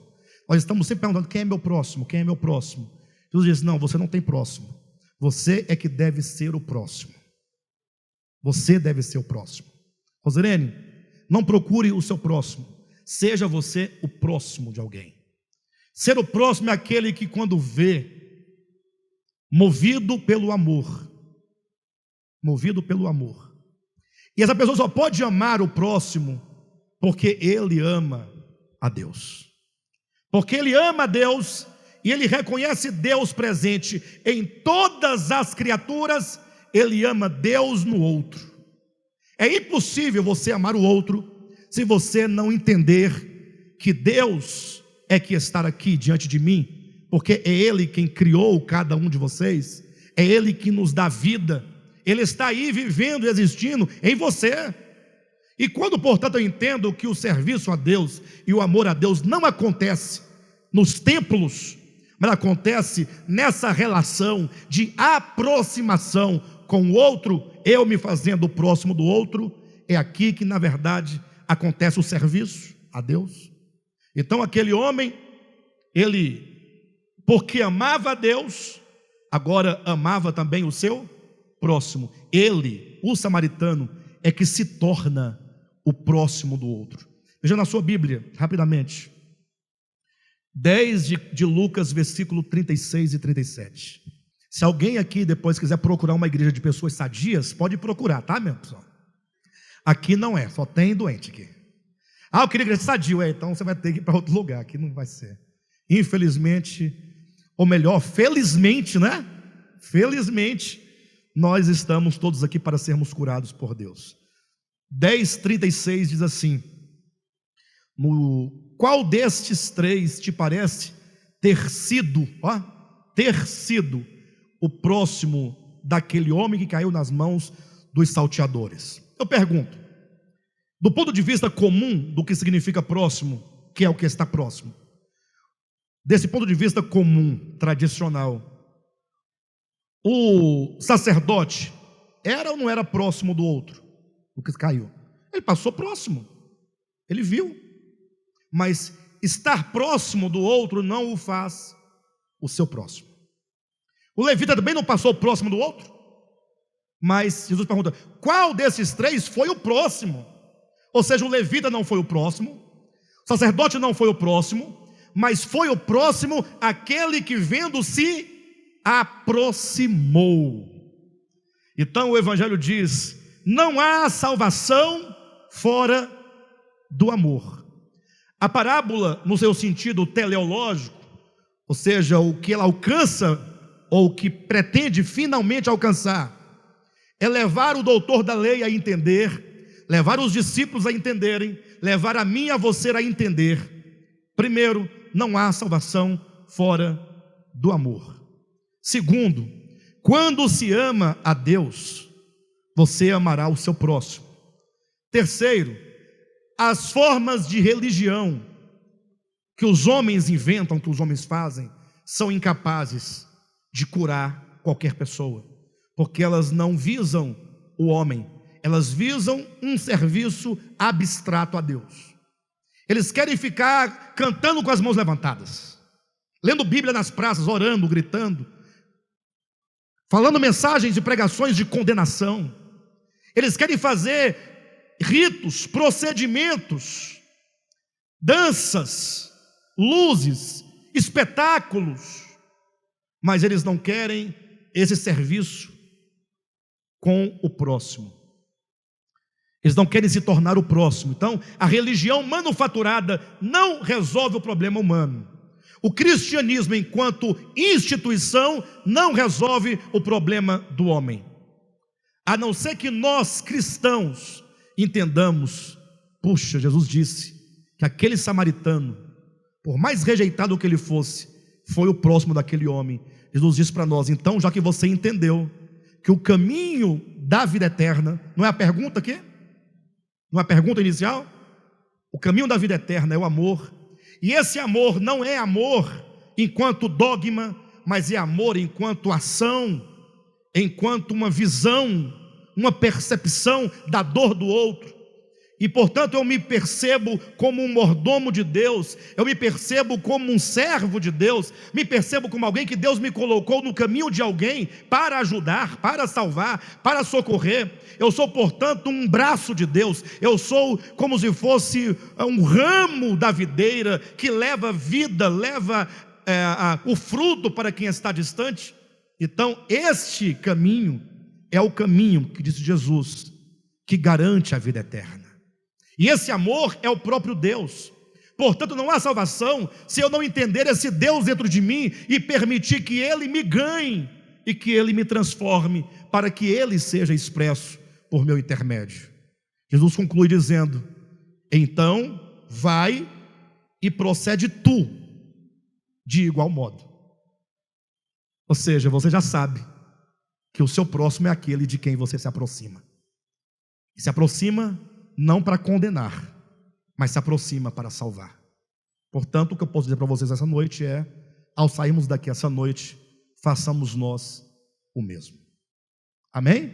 Nós estamos sempre perguntando: quem é meu próximo? Quem é meu próximo? Jesus diz: não, você não tem próximo. Você é que deve ser o próximo. Você deve ser o próximo. Rosirene, não procure o seu próximo. Seja você o próximo de alguém. Ser o próximo é aquele que, quando vê, movido pelo amor, e essa pessoa só pode amar o próximo porque ele ama a Deus. Porque ele ama a Deus e ele reconhece Deus presente em todas as criaturas. Ele ama Deus no outro. É impossível você amar o outro se você não entender que Deus é que está aqui diante de mim, porque é Ele quem criou cada um de vocês, é Ele que nos dá vida, Ele está aí vivendo e existindo em você. E quando, portanto, eu entendo que o serviço a Deus e o amor a Deus não acontece nos templos, mas acontece nessa relação de aproximação com o outro, eu me fazendo próximo do outro, é aqui que na verdade acontece o serviço a Deus. Então aquele homem, ele, porque amava a Deus, agora amava também o seu próximo. Ele, o samaritano, é que se torna o próximo do outro. Veja na sua Bíblia, rapidamente, 10 de Lucas, versículo 36 e 37. Se alguém aqui depois quiser procurar uma igreja de pessoas sadias, pode procurar, tá, meu pessoal? Aqui não é, só tem doente aqui. Eu queria igreja sadio, então você vai ter que ir para outro lugar, aqui não vai ser. Infelizmente, ou melhor, felizmente, né? Felizmente, nós estamos todos aqui para sermos curados por Deus. 10:36 diz assim: qual destes três te parece ter sido o próximo daquele homem que caiu nas mãos dos salteadores? Eu pergunto, do ponto de vista comum do que significa próximo, que é o que está próximo, desse ponto de vista comum, tradicional, o sacerdote era ou não era próximo do outro, do que caiu? Ele passou próximo, ele viu, mas estar próximo do outro não o faz o seu próximo. O levita também não passou próximo do outro, mas Jesus pergunta, qual desses três foi o próximo? Ou seja, o levita não foi o próximo, o sacerdote não foi o próximo, mas foi o próximo aquele que vendo se aproximou. Então o Evangelho diz, não há salvação fora do amor. A parábola, no seu sentido teleológico, ou seja, o que ela alcança, ou o que pretende finalmente alcançar, é levar o doutor da lei a entender, levar os discípulos a entenderem, levar a mim e a você a entender. Primeiro, não há salvação fora do amor. Segundo, quando se ama a Deus, você amará o seu próximo. Terceiro, as formas de religião que os homens inventam, que os homens fazem, são incapazes de curar qualquer pessoa, porque elas não visam o homem, elas visam um serviço abstrato a Deus. Eles querem ficar cantando com as mãos levantadas, lendo Bíblia nas praças, orando, gritando, falando mensagens e pregações de condenação. Eles querem fazer ritos, procedimentos, danças, luzes, espetáculos, mas eles não querem esse serviço com o próximo. Eles não querem se tornar o próximo. Então, a religião manufaturada não resolve o problema humano. O cristianismo, enquanto instituição, não resolve o problema do homem. A não ser que nós, cristãos, entendamos, puxa, Jesus disse que aquele samaritano, por mais rejeitado que ele fosse, foi o próximo daquele homem. Jesus disse para nós, então, já que você entendeu que o caminho da vida eterna, não é a pergunta aqui? Não é a pergunta inicial? O caminho da vida eterna é o amor, e esse amor não é amor enquanto dogma, mas é amor enquanto ação, enquanto uma visão, uma percepção da dor do outro. E portanto eu me percebo como um mordomo de Deus, eu me percebo como um servo de Deus, me percebo como alguém que Deus me colocou no caminho de alguém para ajudar, para salvar, para socorrer. Eu sou portanto um braço de Deus, eu sou como se fosse um ramo da videira que leva vida, leva o fruto para quem está distante. Então este caminho é o caminho que disse Jesus, que garante a vida eterna. E esse amor é o próprio Deus. Portanto, não há salvação se eu não entender esse Deus dentro de mim e permitir que Ele me ganhe e que Ele me transforme para que Ele seja expresso por meu intermédio. Jesus conclui dizendo, Então, vai e procede tu de igual modo. Ou seja, você já sabe que o seu próximo é aquele de quem você se aproxima. E se aproxima não para condenar, mas se aproxima para salvar. Portanto, o que eu posso dizer para vocês essa noite é: ao sairmos daqui essa noite, façamos nós o mesmo. Amém?